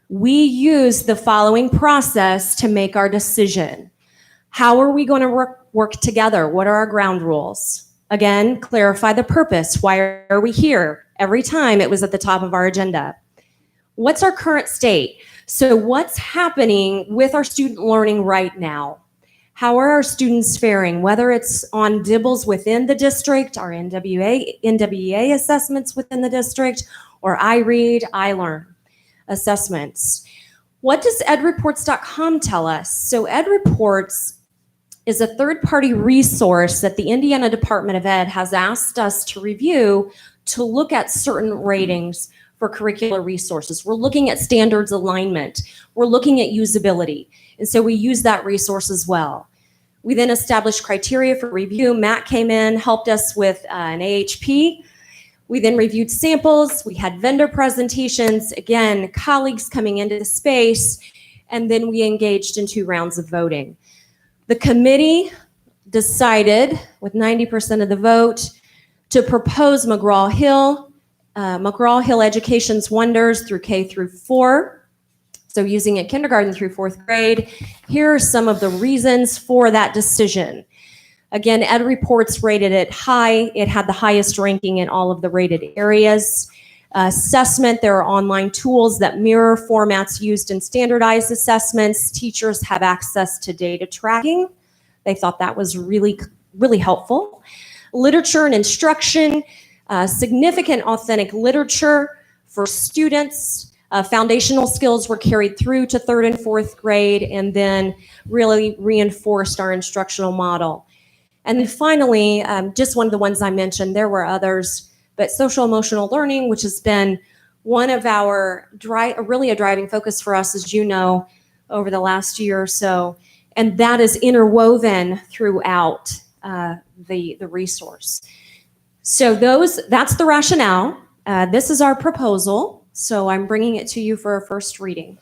We used the following process to make our decision. How are we going to work together? What are our ground rules? Again, clarify the purpose. Why are we here? Every time it was at the top of our agenda. What's our current state? So what's happening with our student learning right now? How are our students faring? Whether it's on DIBELS within the district, our NWEA assessments within the district, or iRead, iLearn assessments. What does edreports.com tell us? So EdReports is a third-party resource that the Indiana Department of Ed has asked us to review to look at certain ratings for curricular resources. We're looking at standards alignment. We're looking at usability. And so we use that resource as well. We then established criteria for review. Matt came in, helped us with an AHP. We then reviewed samples. We had vendor presentations. Again, colleagues coming into the space. And then we engaged in 2 rounds of voting. The committee decided, with 90% of the vote, to propose McGraw-Hill Education's Wonders through K through 4. So using it kindergarten through 4th grade. Here are some of the reasons for that decision. Again, EdReports rated it high. It had the highest ranking in all of the rated areas. Assessment, there are online tools that mirror formats used in standardized assessments. Teachers have access to data tracking. They thought that was really, really helpful. Literature and instruction, significant authentic literature for students. Foundational skills were carried through to 3rd and 4th grade, and then really reinforced our instructional model. And then finally, just one of the ones I mentioned, there were others, but social emotional learning, which has been one of our really a driving focus for us, as you know, over the last year or so. And that is interwoven throughout the resource. So that's the rationale. This is our proposal. So I'm bringing it to you for a first reading.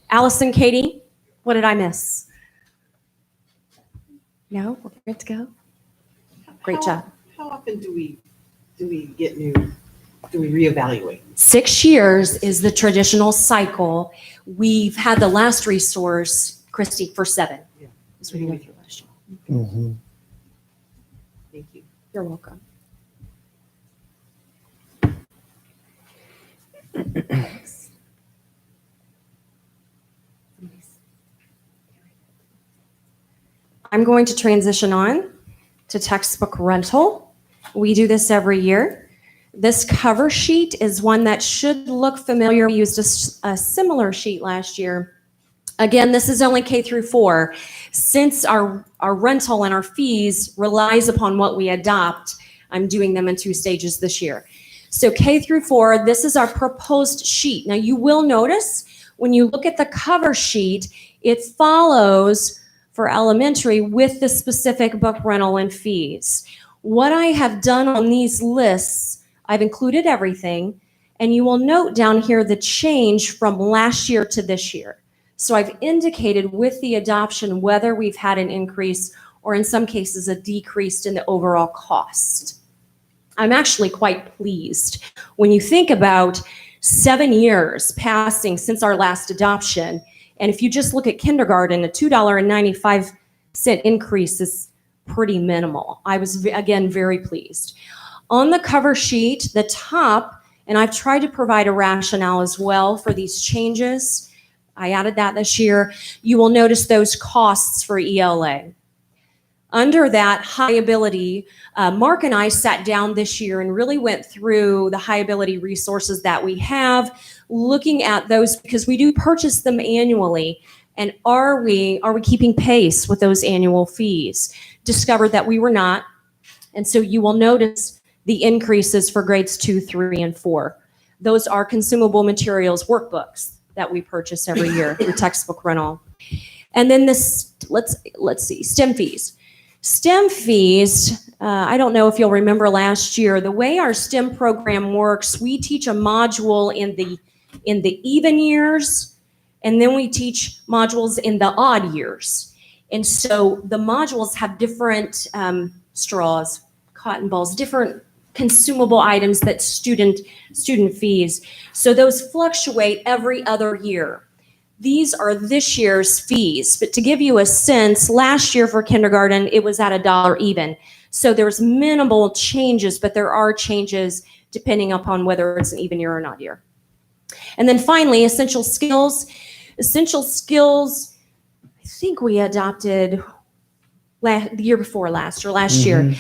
Allison, Katie, what did I miss? No, we're good to go. Great job. How often do we reevaluate? 6 years is the traditional cycle. We've had the last resource, Christy, for 7. Yeah. That's what we went through last year. Mm-hmm. Thank you. You're welcome. I'm going to transition on to textbook rental. We do this every year. This cover sheet is one that should look familiar. We used a similar sheet last year. Again, this is only K through 4. Since our rental and our fees relies upon what we adopt, I'm doing them in 2 stages this year. So K through 4, this is our proposed sheet. Now you will notice when you look at the cover sheet, it follows for elementary with the specific book rental and fees. What I have done on these lists, I've included everything, and you will note down here the change from last year to this year. So I've indicated with the adoption whether we've had an increase or in some cases a decrease in the overall cost. I'm actually quite pleased. When you think about 7 years passing since our last adoption, and if you just look at kindergarten, a $2.95 increase is pretty minimal. I was, again, very pleased. On the cover sheet, the top, and I've tried to provide a rationale as well for these changes. I added that this year. You will notice those costs for ELA. Under that high ability, Mark and I sat down this year and really went through the high ability resources that we have, looking at those because we do purchase them annually. And are we keeping pace with those annual fees? Discovered that we were not. And so you will notice the increases for grades 2, 3, and 4. Those are consumable materials workbooks that we purchase every year through textbook rental. And then this, let's see, STEM fees. STEM fees, I don't know if you'll remember last year, the way our STEM program works, we teach a module in the even years, and then we teach modules in the odd years. And so the modules have different straws, cotton balls, different consumable items that student fees. So those fluctuate every other year. These are this year's fees, but to give you a sense, last year for kindergarten, it was at $1 even. So there's minimal changes, but there are changes depending upon whether it's an even year or an odd year. And then finally, essential skills. Essential skills, I think we adopted the year before last or last year.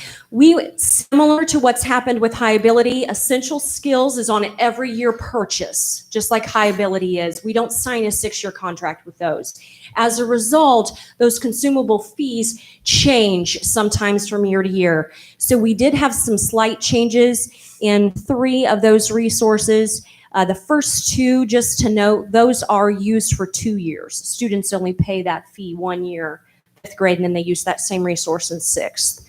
Similar to what's happened with high ability, essential skills is on an every year purchase, just like high ability is. We don't sign a 6-year contract with those. As a result, those consumable fees change sometimes from year to year. So we did have some slight changes in 3 of those resources. The first 2, just to note, those are used for 2 years. Students only pay that fee 1 year, 5th grade, and then they use that same resource in 6th.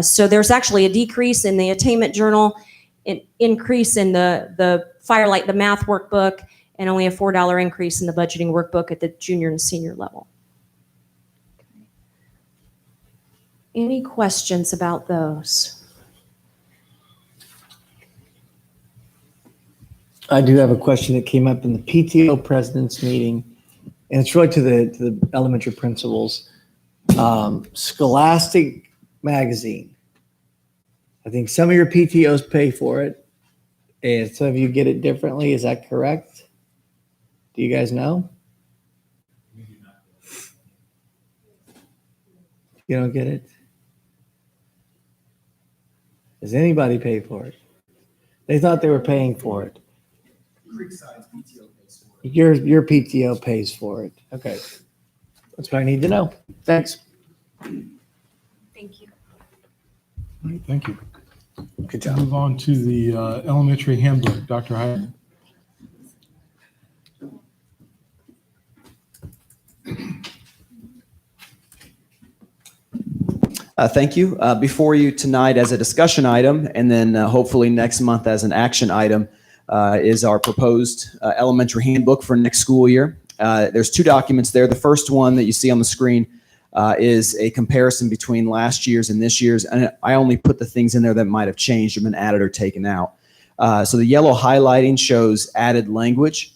So there's actually a decrease in the attainment journal, an increase in the Firelight, the math workbook, and only a $4 increase in the budgeting workbook at the junior and senior level. Any questions about those? I do have a question that came up in the PTO president's meeting, and it's really to the elementary principals. Scholastic magazine. I think some of your PTOs pay for it, and some of you get it differently. Is that correct? Do you guys know? You don't get it? Does anybody pay for it? They thought they were paying for it. Creekside's PTO pays for it. Your PTO pays for it. Okay. That's what I need to know. Thanks. Thank you. All right, thank you. Good job. Move on to the elementary handbook, Dr. Hyde. Thank you. Before you tonight as a discussion item, and then hopefully next month as an action item, is our proposed elementary handbook for next school year. There's 2 documents there. The first one that you see on the screen is a comparison between last year's and this year's. And I only put the things in there that might have changed or been added or taken out. So the yellow highlighting shows added language.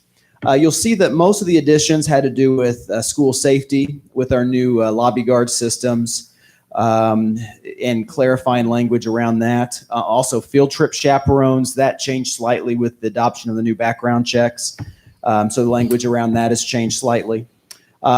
You'll see that most of the additions had to do with school safety with our new lobby guard systems, and clarifying language around that. Also field trip chaperones, that changed slightly with the adoption of the new background checks. So the language around that has changed slightly.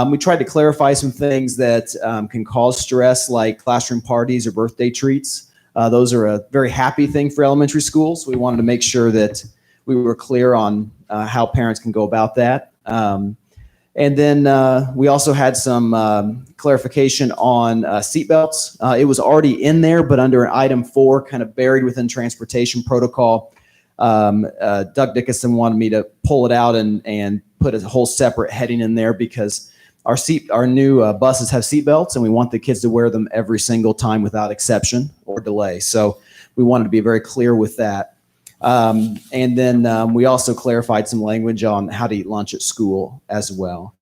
We tried to clarify some things that can cause stress, like classroom parties or birthday treats. Those are a very happy thing for elementary schools. We wanted to make sure that we were clear on how parents can go about that. And then we also had some clarification on seatbelts. It was already in there, but under item 4, kind of buried within transportation protocol. Doug Dickinson wanted me to pull it out and put a whole separate heading in there because our new buses have seatbelts, and we want the kids to wear them every single time without exception or delay. So we wanted to be very clear with that. And then we also clarified some language on how to eat lunch at school as well.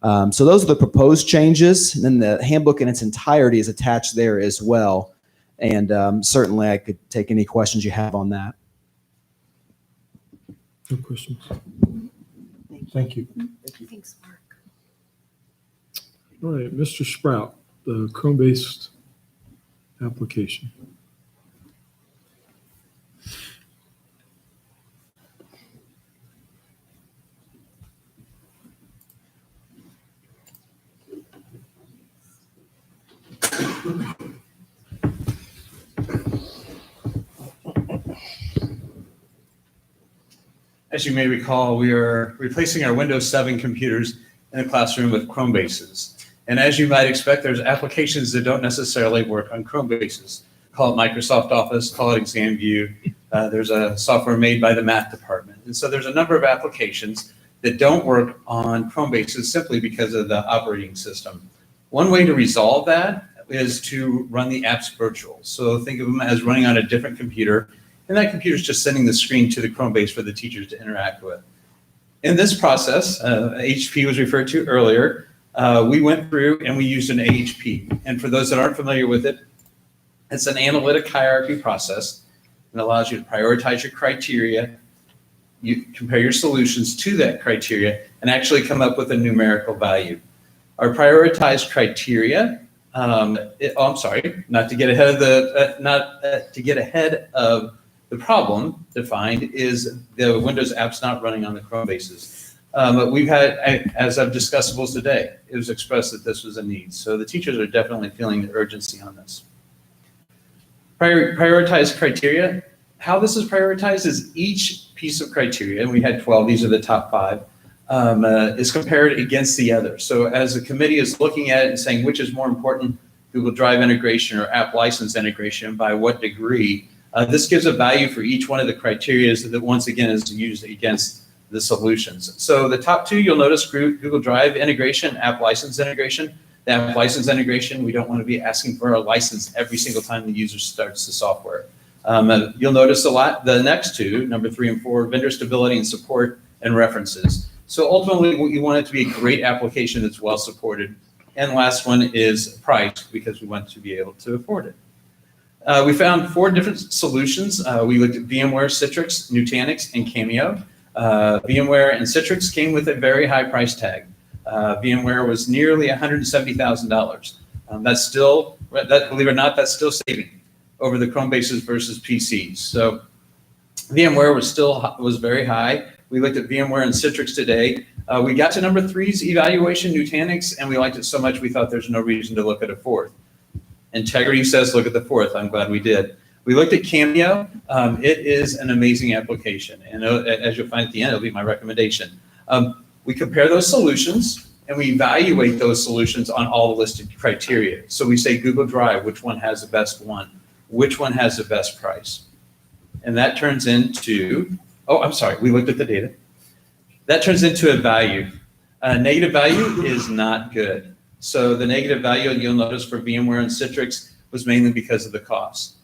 So those are the proposed changes. And then the handbook in its entirety is attached there as well. And certainly I could take any questions you have on that. No questions. Thank you. Thanks, Mark. All right, Mr. Sprout, the Chrome-based application. As you may recall, we are replacing our Windows 7 computers in the classroom with Chrome bases. And as you might expect, there's applications that don't necessarily work on Chrome bases. Call it Microsoft Office, call it ExamView. There's a software made by the math department. And so there's a number of applications that don't work on Chrome bases simply because of the operating system. One way to resolve that is to run the apps virtual. So think of them as running on a different computer, and that computer is just sending the screen to the Chrome base for the teachers to interact with. In this process, HP was referred to earlier, we went through and we used an AHP. And for those that aren't familiar with it, it's an analytic hierarchy process. It allows you to prioritize your criteria, you compare your solutions to that criteria, and actually come up with a numerical value. Our prioritized criteria, not to get ahead of the problem defined, is the Windows apps not running on the Chrome bases. We've had, as I've discussed today, it was expressed that this was a need. So the teachers are definitely feeling the urgency on this. Prioritized criteria. How this is prioritized is each piece of criteria, and we had 12, these are the top 5, is compared against the other. So as the committee is looking at it and saying which is more important, Google Drive integration or app license integration, by what degree, this gives a value for each one of the criteria that once again is used against the solutions. So the top 2, you'll notice Google Drive integration, app license integration. The app license integration, we don't want to be asking for a license every single time the user starts the software. You'll notice the next 2, number 3 and 4, vendor stability and support and references. So ultimately, we want it to be a great application that's well supported. And last one is price, because we want to be able to afford it. We found 4 different solutions. We looked at VMware, Citrix, Nutanix, and Cameo. VMware and Citrix came with a very high price tag. VMware was nearly $170,000. That's still, believe it or not, that's still saving over the Chrome bases versus PCs. So VMware was very high. We looked at VMware and Citrix today. We got to number 3's evaluation, Nutanix, and we liked it so much we thought there's no reason to look at a 4th. Integrity says look at the 4th. I'm glad we did. We looked at Cameo. It is an amazing application, and as you'll find at the end, it'll be my recommendation. We compare those solutions and we evaluate those solutions on all the listed criteria. So we say Google Drive, which one has the best one? Which one has the best price? And that turns into, we looked at the data. That turns into a value. Negative value is not good. So the negative value, you'll notice for VMware and Citrix, was mainly because of the cost.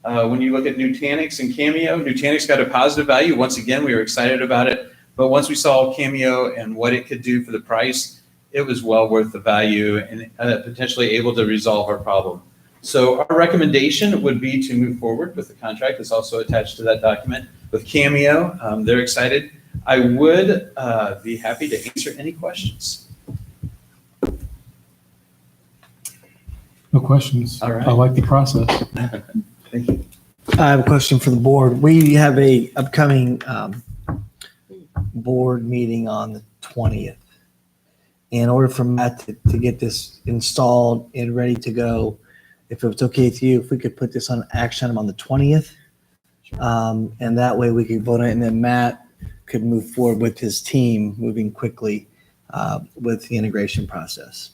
When you look at Nutanix and Cameo, Nutanix got a positive value. Once again, we were excited about it. But once we saw Cameo and what it could do for the price, it was well worth the value and potentially able to resolve our problem. So our recommendation would be to move forward with the contract that's also attached to that document with Cameo. They're excited. I would be happy to answer any questions. No questions. All right. I like the process. Thank you. I have a question for the board. We have a upcoming board meeting on the 20th. in order for Matt to get this installed and ready to go, if it's okay with you, if we could put this on action item on the 20th. And that way we could vote on it, and then Matt could move forward with his team moving quickly with the integration process.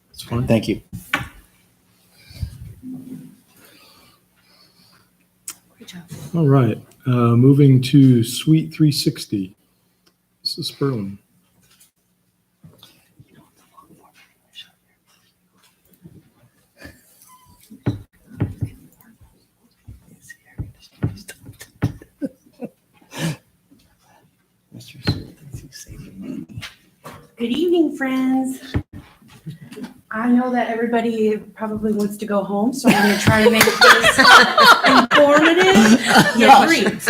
That's fine. Thank you. All right, moving to Suite 360. Mrs. Sperling. Good evening, friends. I know that everybody probably wants to go home, so I'm going to try to make this informative yet brief.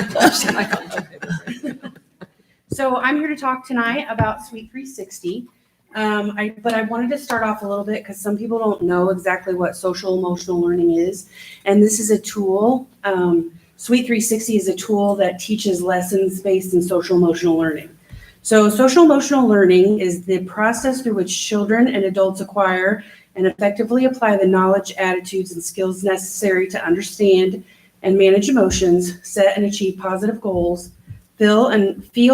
So I'm here to talk tonight about Suite 360. But I wanted to start off a little bit because some people don't know exactly what social emotional learning is. And this is a tool. Suite 360 is a tool that teaches lessons based in social emotional learning. So social emotional learning is the process through which children and adults acquire and effectively apply the knowledge, attitudes, and skills necessary to understand and manage emotions, set and achieve positive goals, feel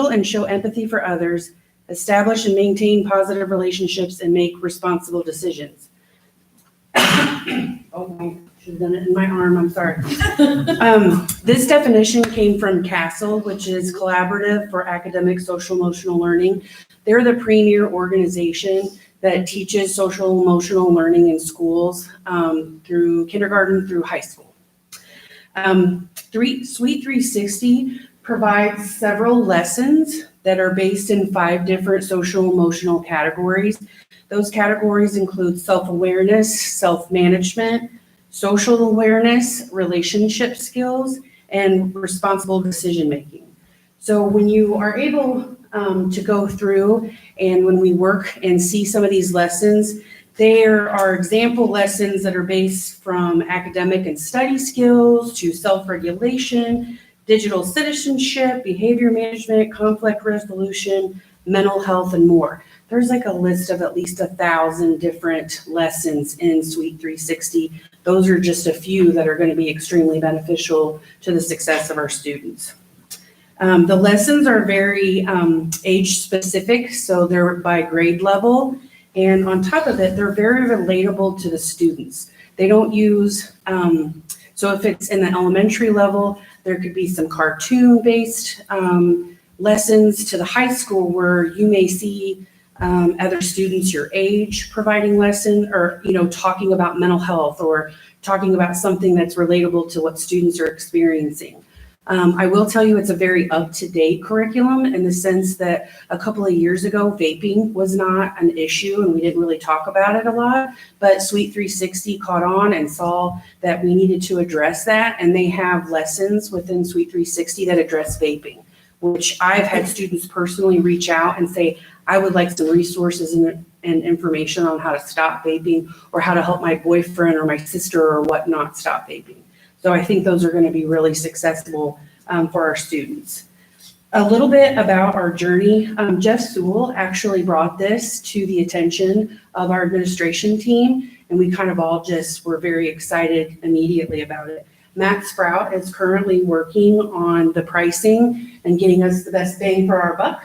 and show empathy for others, establish and maintain positive relationships, and make responsible decisions. Oh, I should have done it in my arm, I'm sorry. This definition came from CASEL, which is Collaborative for Academic Social Emotional Learning. They're the premier organization that teaches social emotional learning in schools through kindergarten through high school. Suite 360 provides several lessons that are based in 5 different social emotional categories. Those categories include self-awareness, self-management, social awareness, relationship skills, and responsible decision-making. So when you are able to go through and when we work and see some of these lessons, there are example lessons that are based from academic and study skills to self-regulation, digital citizenship, behavior management, conflict resolution, mental health, and more. There's like a list of at least 1,000 different lessons in Suite 360. Those are just a few that are going to be extremely beneficial to the success of our students. The lessons are very age specific, so they're by grade level. And on top of it, they're very relatable to the students. They don't use, so if it's in the elementary level, there could be some cartoon-based lessons to the high school where you may see other students your age providing lesson or, talking about mental health or talking about something that's relatable to what students are experiencing. I will tell you it's a very up-to-date curriculum in the sense that a couple of years ago, vaping was not an issue and we didn't really talk about it a lot, but Suite 360 caught on and saw that we needed to address that, and they have lessons within Suite 360 that address vaping, which I've had students personally reach out and say, I would like some resources and information on how to stop vaping or how to help my boyfriend or my sister or whatnot stop vaping. So I think those are going to be really successful for our students. A little bit about our journey. Jeff Sewell actually brought this to the attention of our administration team, and we kind of all just were very excited immediately about it. Matt Sprout is currently working on the pricing and getting us the best bang for our buck,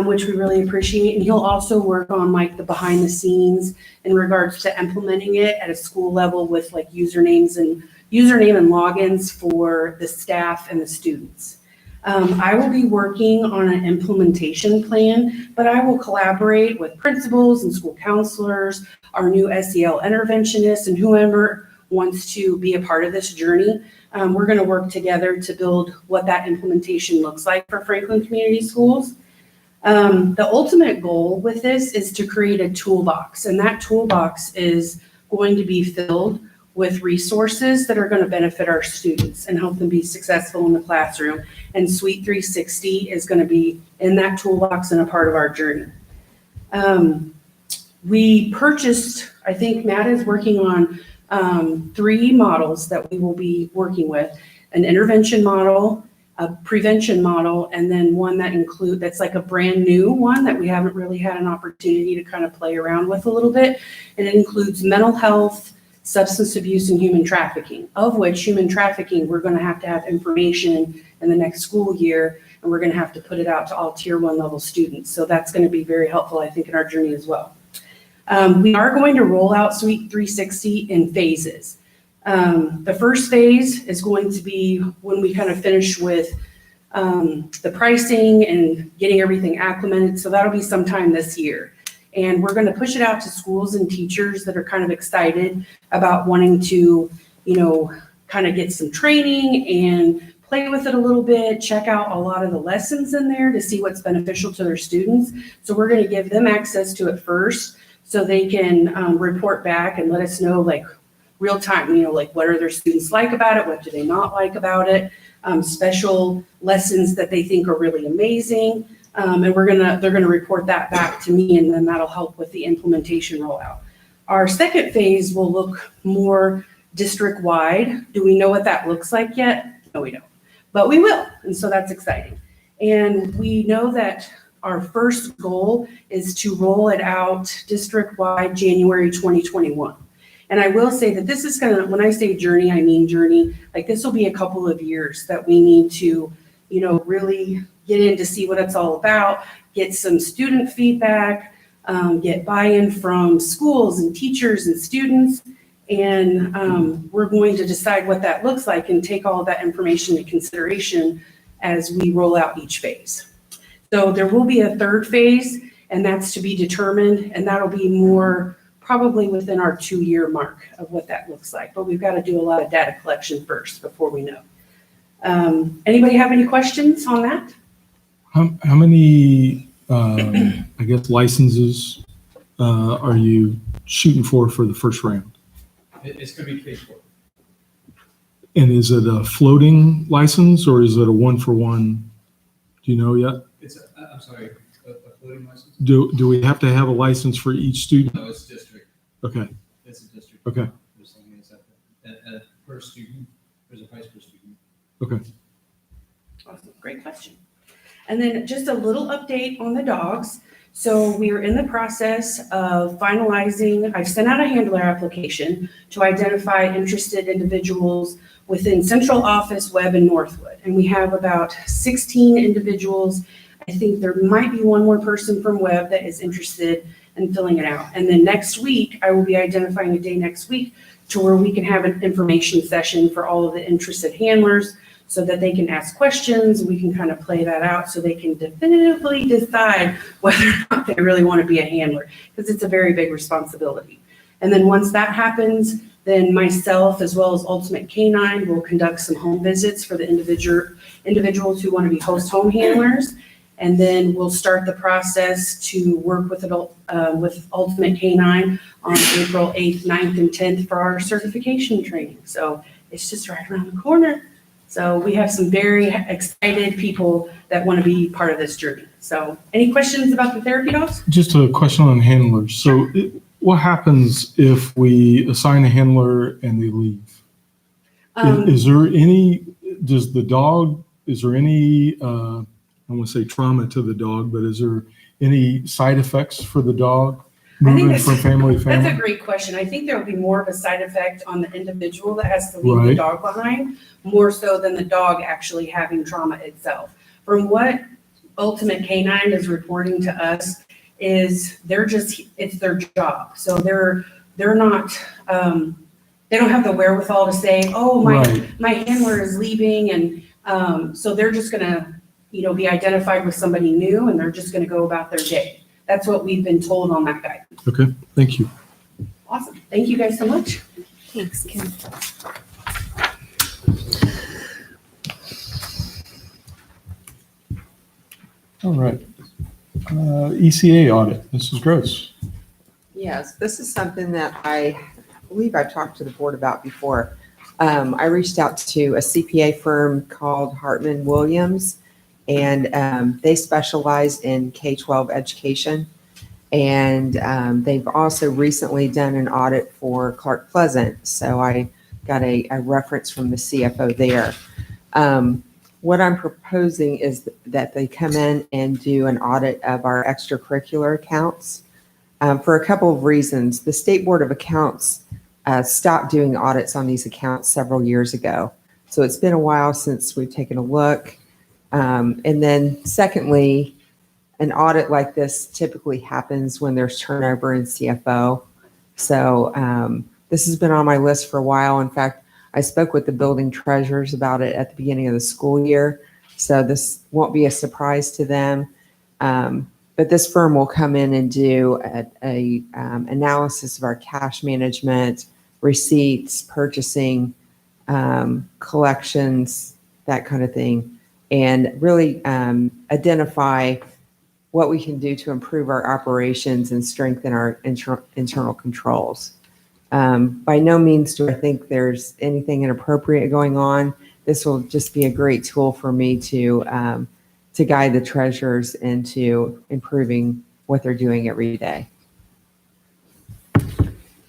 which we really appreciate. And he'll also work on like the behind the scenes in regards to implementing it at a school level with like username and logins for the staff and the students. I will be working on an implementation plan, but I will collaborate with principals and school counselors, our new SEL interventionists, and whoever wants to be a part of this journey. We're going to work together to build what that implementation looks like for Franklin Community Schools. The ultimate goal with this is to create a toolbox, and that toolbox is going to be filled with resources that are going to benefit our students and help them be successful in the classroom. And Suite 360 is going to be in that toolbox and a part of our journey. We purchased, I think Matt is working on 3 models that we will be working with: an intervention model, a prevention model, and then one that's like a brand new one that we haven't really had an opportunity to kind of play around with a little bit. And it includes mental health, substance abuse, and human trafficking, of which human trafficking, we're going to have information in the next school year, and we're going to have to put it out to all tier 1 level students. So that's going to be very helpful, I think, in our journey as well. We are going to roll out Suite 360 in phases. The first phase is going to be when we kind of finish with the pricing and getting everything acclimated. So that'll be sometime this year. And we're going to push it out to schools and teachers that are kind of excited about wanting to, kind of get some training and play with it a little bit, check out a lot of the lessons in there to see what's beneficial to their students. So we're going to give them access to it first so they can report back and let us know, like, real time, like, what are their students like about it? What do they not like about it? Special lessons that they think are really amazing. And they're gonna report that back to me, and then that'll help with the implementation rollout. Our second phase will look more district-wide. Do we know what that looks like yet? No, we don't, but we will, and so that's exciting. And we know that our first goal is to roll it out district-wide January 2021. And I will say that this is when I say journey, I mean journey. Like, this will be a couple of years that we need to, really get in to see what it's all about, get some student feedback, get buy-in from schools and teachers and students. And we're going to decide what that looks like and take all of that information into consideration as we roll out each phase. So there will be a third phase, and that's to be determined, and that'll be more probably within our 2-year mark of what that looks like. But we've got to do a lot of data collection first before we know. Anybody have any questions on that? How many, I guess, licenses are you shooting for the first round? It's going to be K-4. And is it a floating license or is it a 1-for-1? Do you know yet? I'm sorry, a floating license? Do we have to have a license for each student? No, it's district. Okay. It's a district. Okay. There's only a per student, there's a price per student. Okay. Awesome, great question. And then just a little update on the dogs. So we are in the process of finalizing, I've sent out a handler application to identify interested individuals within central office, Webb, and Northwood. And we have about 16 individuals. I think there might be one more person from Webb that is interested in filling it out. And then next week, I will be identifying a day next week to where we can have an information session for all of the interested handlers so that they can ask questions. We can kind of play that out so they can definitively decide whether or not they really want to be a handler, because it's a very big responsibility. And then once that happens, then myself as well as Ultimate Canine will conduct some home visits for the individuals who want to be host home handlers. And then we'll start the process to work with Ultimate Canine on April 8th, 9th, and 10th for our certification training. So it's just right around the corner. So we have some very excited people that want to be part of this journey. So any questions about the therapy dogs? Just a question on handlers. So what happens if we assign a handler and they leave? Is there any I don't want to say trauma to the dog, but is there any side effects for the dog moving from family to family? That's a great question. I think there will be more of a side effect on the individual that has to leave the dog behind, more so than the dog actually having trauma itself. From what Ultimate Canine is reporting to us is it's their job. So they're not, they don't have the wherewithal to say, oh, my handler is leaving. And so they're just gonna, be identified with somebody new, and they're just gonna go about their day. That's what we've been told on that guidance. Okay, thank you. Awesome. Thank you guys so much. Thanks, Kim. All right. ECA audit, Mrs. Gross. Yes, this is something that I believe I talked to the board about before. I reached out to a CPA firm called Hartman Williams, and they specialize in K-12 education. And they've also recently done an audit for Clark Pleasant. So I got a reference from the CFO there. What I'm proposing is that they come in and do an audit of our extracurricular accounts for a couple of reasons. The State Board of Accounts stopped doing audits on these accounts several years ago. So it's been a while since we've taken a look. And then secondly, an audit like this typically happens when there's turnover in CFO. So this has been on my list for a while. In fact, I spoke with the building treasurers about it at the beginning of the school year. So this won't be a surprise to them. But this firm will come in and do a analysis of our cash management, receipts, purchasing, collections, that kind of thing, and really identify what we can do to improve our operations and strengthen our internal controls. By no means do I think there's anything inappropriate going on. This will just be a great tool for me to guide the treasurers into improving what they're doing every day.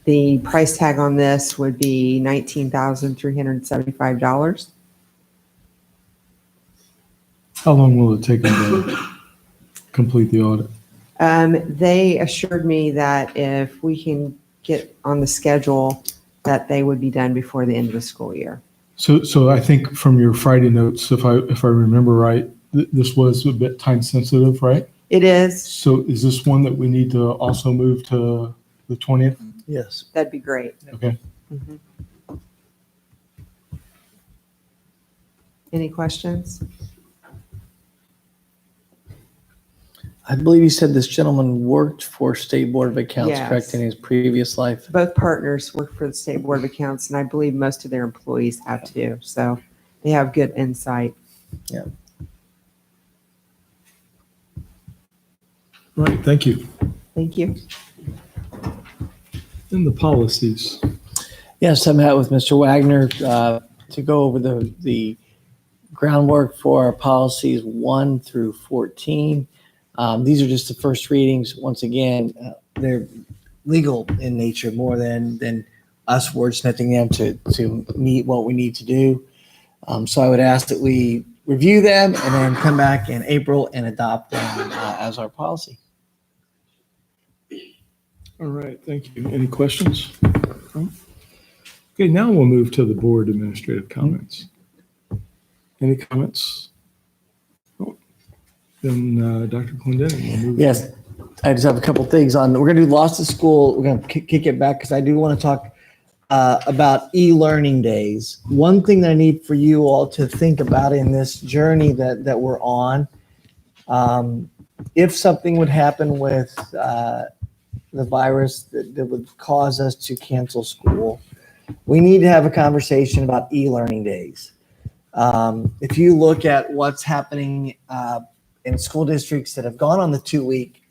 The price tag on this would be $19,375. How long will it take them to complete the audit? They assured me that if we can get on the schedule, that they would be done before the end of the school year. So I think from your Friday notes, if I remember right, this was a bit time sensitive, right? It is. So is this one that we need to also move to the 20th? Yes. That'd be great. Okay. Mhm. Any questions? I believe you said this gentleman worked for State Board of Accounts, Yes. correct, in his previous life? Both partners work for the State Board of Accounts, and I believe most of their employees have too. So they have good insight. Yeah. Right, thank you. Thank you. And the policies. Yes, I met with Mr. Wagner to go over the groundwork for our policies 1 through 14. These are just the first readings. Once again, they're legal in nature more than us wordsmithing them to meet what we need to do. So I would ask that we review them and then come back in April and adopt them as our policy. All right, thank you. Any questions? Okay, now we'll move to the board administrative comments. Any comments? Oh, then Dr. Clendenin will move. Yes, I just have a couple things on. We're going to do Lost to School. We're going to kick it back because I do want to talk about e-learning days. One thing that I need for you all to think about in this journey that we're on, if something would happen with the virus that would cause us to cancel school, we need to have a conversation about e-learning days. If you look at what's happening in school districts that have gone on the 2-week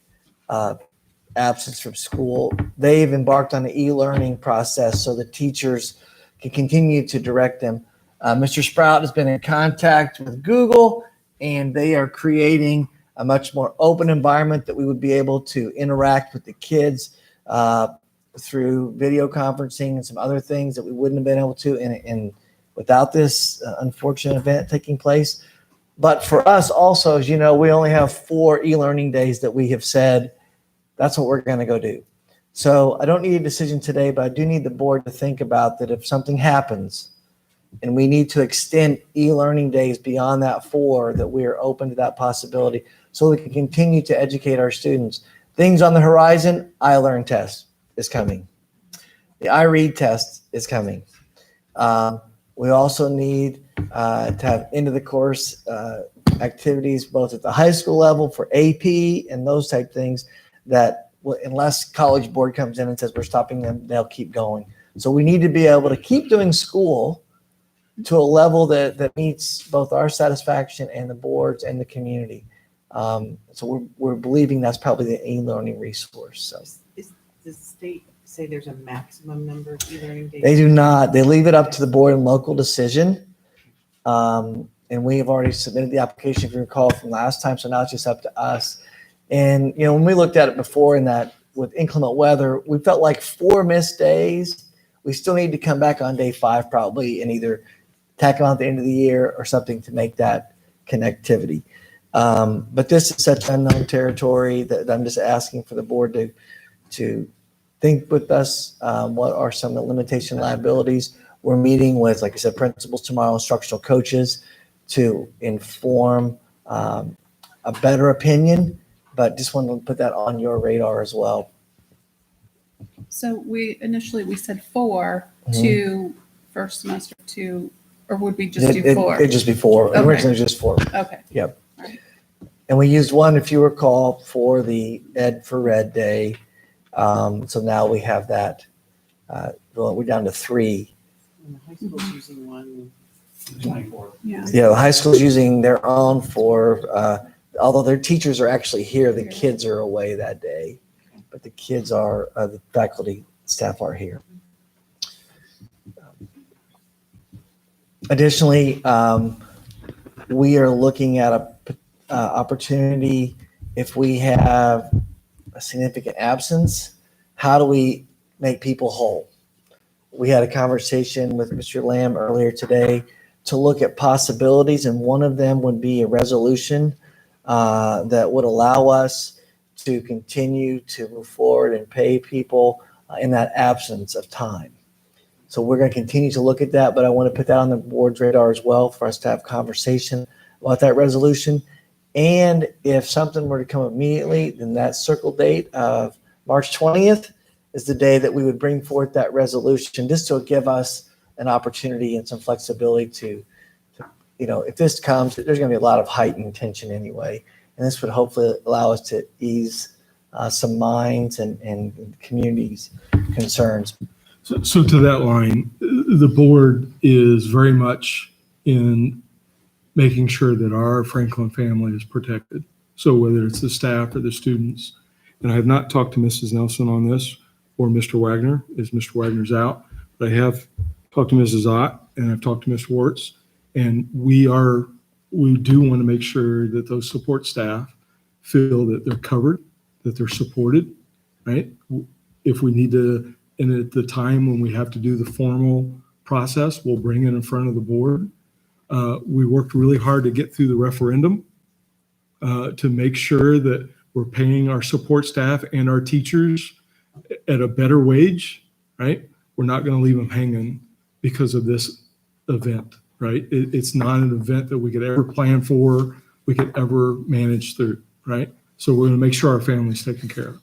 absence from school, they've embarked on the e-learning process so the teachers can continue to direct them. Mr. Sprout has been in contact with Google, and they are creating a much more open environment that we would be able to interact with the kids through video conferencing and some other things that we wouldn't have been able to in without this unfortunate event taking place. But for us also, as you know, we only have 4 e-learning days that we have said that's what we're going to go do. So I don't need a decision today, but I do need the board to think about that if something happens and we need to extend e-learning days beyond that 4, that we are open to that possibility so we can continue to educate our students. Things on the horizon, iLearn test is coming. The iRead test is coming. We also need to have end of the course activities both at the high school level for AP and those type things that unless College Board comes in and says we're stopping them, they'll keep going. So we need to be able to keep doing school to a level that meets both our satisfaction and the boards and the community. So we're believing that's probably the e-learning resource. So Does the state say there's a maximum number of e-learning days? they do not. They leave it up to the board and local decision. And we have already submitted the application, if you recall, from last time. So now it's just up to us. And, you know, when we looked at it before in that with inclement weather, we felt like 4 missed days. We still need to come back on day 5 probably and either tack on at the end of the year or something to make that connectivity. But this is such unknown territory that I'm just asking for the board to think with us. What are some of the limitation liabilities? We're meeting with, like I said, principals tomorrow, instructional coaches to inform a better opinion, but just wanted to put that on your radar as well. So we said 4 Mhm. to first semester, 2, or would we just do 4? It'd just be 4. Okay. Originally just 4. Okay. Yep. Right. And we used 1, if you recall, for the Ed for Red Day. So now we have that. We're down to 3. And the high school's using one. 24. Yeah. Yeah, the high school's using their own for, although their teachers are actually here, the kids are away that day. But the kids are, the faculty, staff are here. Additionally, we are looking at a opportunity if we have a significant absence, how do we make people whole? We had a conversation with Mr. Lamb earlier today to look at possibilities, and one of them would be a resolution that would allow us to continue to move forward and pay people in that absence of time. So we're going to continue to look at that, but I want to put that on the board's radar as well for us to have conversation about that resolution. And if something were to come immediately, then that circle date of March 20th is the day that we would bring forth that resolution, just to give us an opportunity and some flexibility to if this comes, there's going to be a lot of heightened tension anyway. And this would hopefully allow us to ease some minds and communities' concerns. So to that line, the board is very much in making sure that our Franklin family is protected. So whether it's the staff or the students, and I have not talked to Mrs. Nelson on this or Mr. Wagner, as Mr. Wagner's out, but I have talked to Mrs. Ott and I've talked to Ms. Wartz, and we do want to make sure that those support staff feel that they're covered, that they're supported, right? If we need to, and at the time when we have to do the formal process, we'll bring it in front of the board. We worked really hard to get through the referendum to make sure that we're paying our support staff and our teachers at a better wage, right? We're not going to leave them hanging because of this event, right? It's not an event that we could ever plan for, we could ever manage through, right? So we're going to make sure our family's taken care of.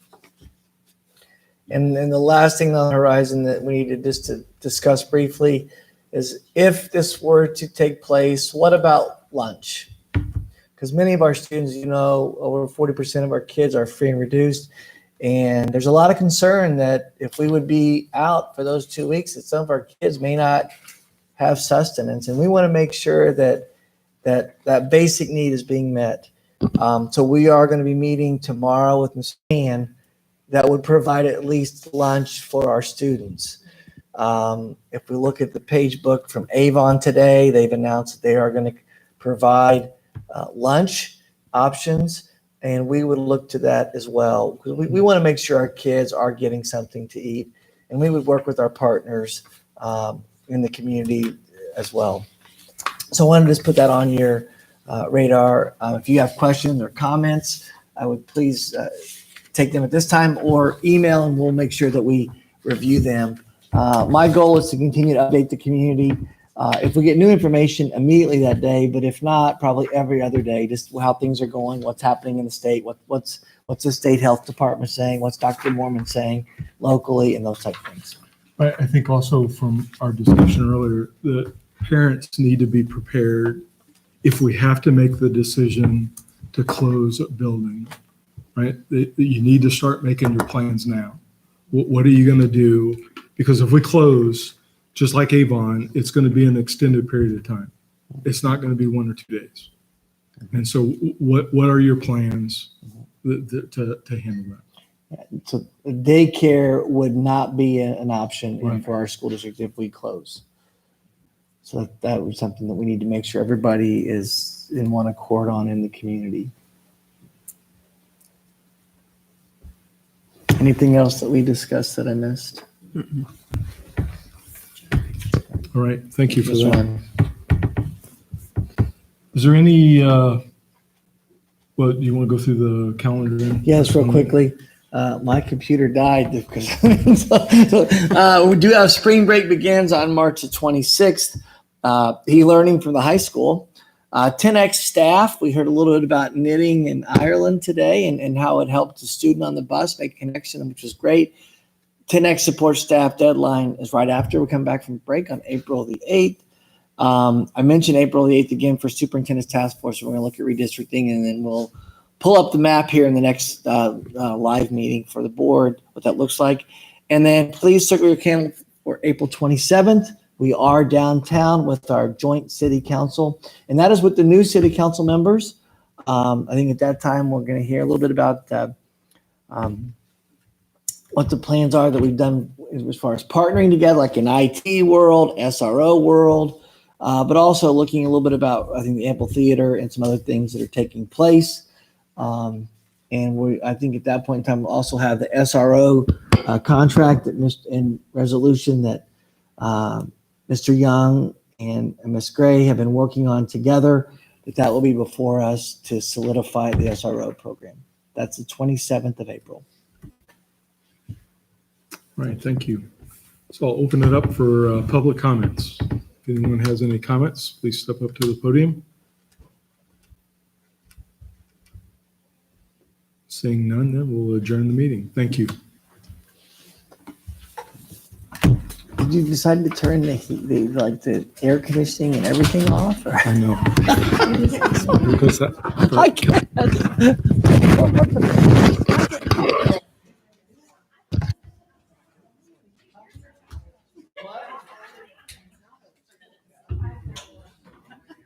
And the last thing on the horizon that we need to discuss briefly is, if this were to take place, what about lunch? Because many of our students, over 40% of our kids are free and reduced. And there's a lot of concern that if we would be out for those 2 weeks, that some of our kids may not have sustenance. And we want to make sure that basic need is being met. So we are going to be meeting tomorrow with Ms. Ann that would provide at least lunch for our students. If we look at the page book from Avon today, they've announced that they are going to provide lunch options, and we would look to that as well. We want to make sure our kids are getting something to eat, and we would work with our partners in the community as well. So I wanted to just put that on your radar. If you have questions or comments, I would please take them at this time or email, and we'll make sure that we review them. My goal is to continue to update the community. If we get new information immediately that day, but if not, probably every other day, just how things are going, what's happening in the state, what's the state health department saying, what's Dr. Mormon saying locally, and those type of things. I think also from our discussion earlier, that parents need to be prepared if we have to make the decision to close a building, right? You need to start making your plans now. What are you going to do? Because if we close, just like Avon, it's going to be an extended period of time. It's not going to be 1 or 2 days. And so what are your plans to handle that? So daycare would not be an option Right. for our school district if we close. So that was something that we need to make sure everybody is in one accord on in the community. Anything else that we discussed that I missed? All right. Thank you for Ms. that. Ron. Is there any, what, you want to go through the calendar? then? Yes, real quickly. My computer died because we do have spring break begins on March the 26th. E-learning from the high school. 10X staff, we heard a little bit about knitting in Ireland today and how it helped the student on the bus make a connection, which was great. 10X support staff deadline is right after we come back from break on April the 8th. I mentioned April the 8th again for superintendent's task force. We're going to look at redistricting, and then we'll pull up the map here in the next live meeting for the board, what that looks like. And then please circle your calendar for April 27th. We are downtown with our joint city council, and that is with the new city council members. I think at that time, we're going to hear a little bit about what the plans are that we've done as far as partnering together, like in IT world, SRO world, but also looking a little bit about, I think, the amphitheater and some other things that are taking place. And I think at that point in time, we'll also have the SRO contract and resolution that Mr. Young and Ms. Gray have been working on together, that will be before us to solidify the SRO program. That's the 27th of April. All right, thank you. So I'll open it up for public comments. If anyone has any comments, please step up to the podium. Seeing none, then we'll adjourn the meeting. Thank you. Did you decide to turn the air conditioning and everything off? Or? I know. Because that, I can't.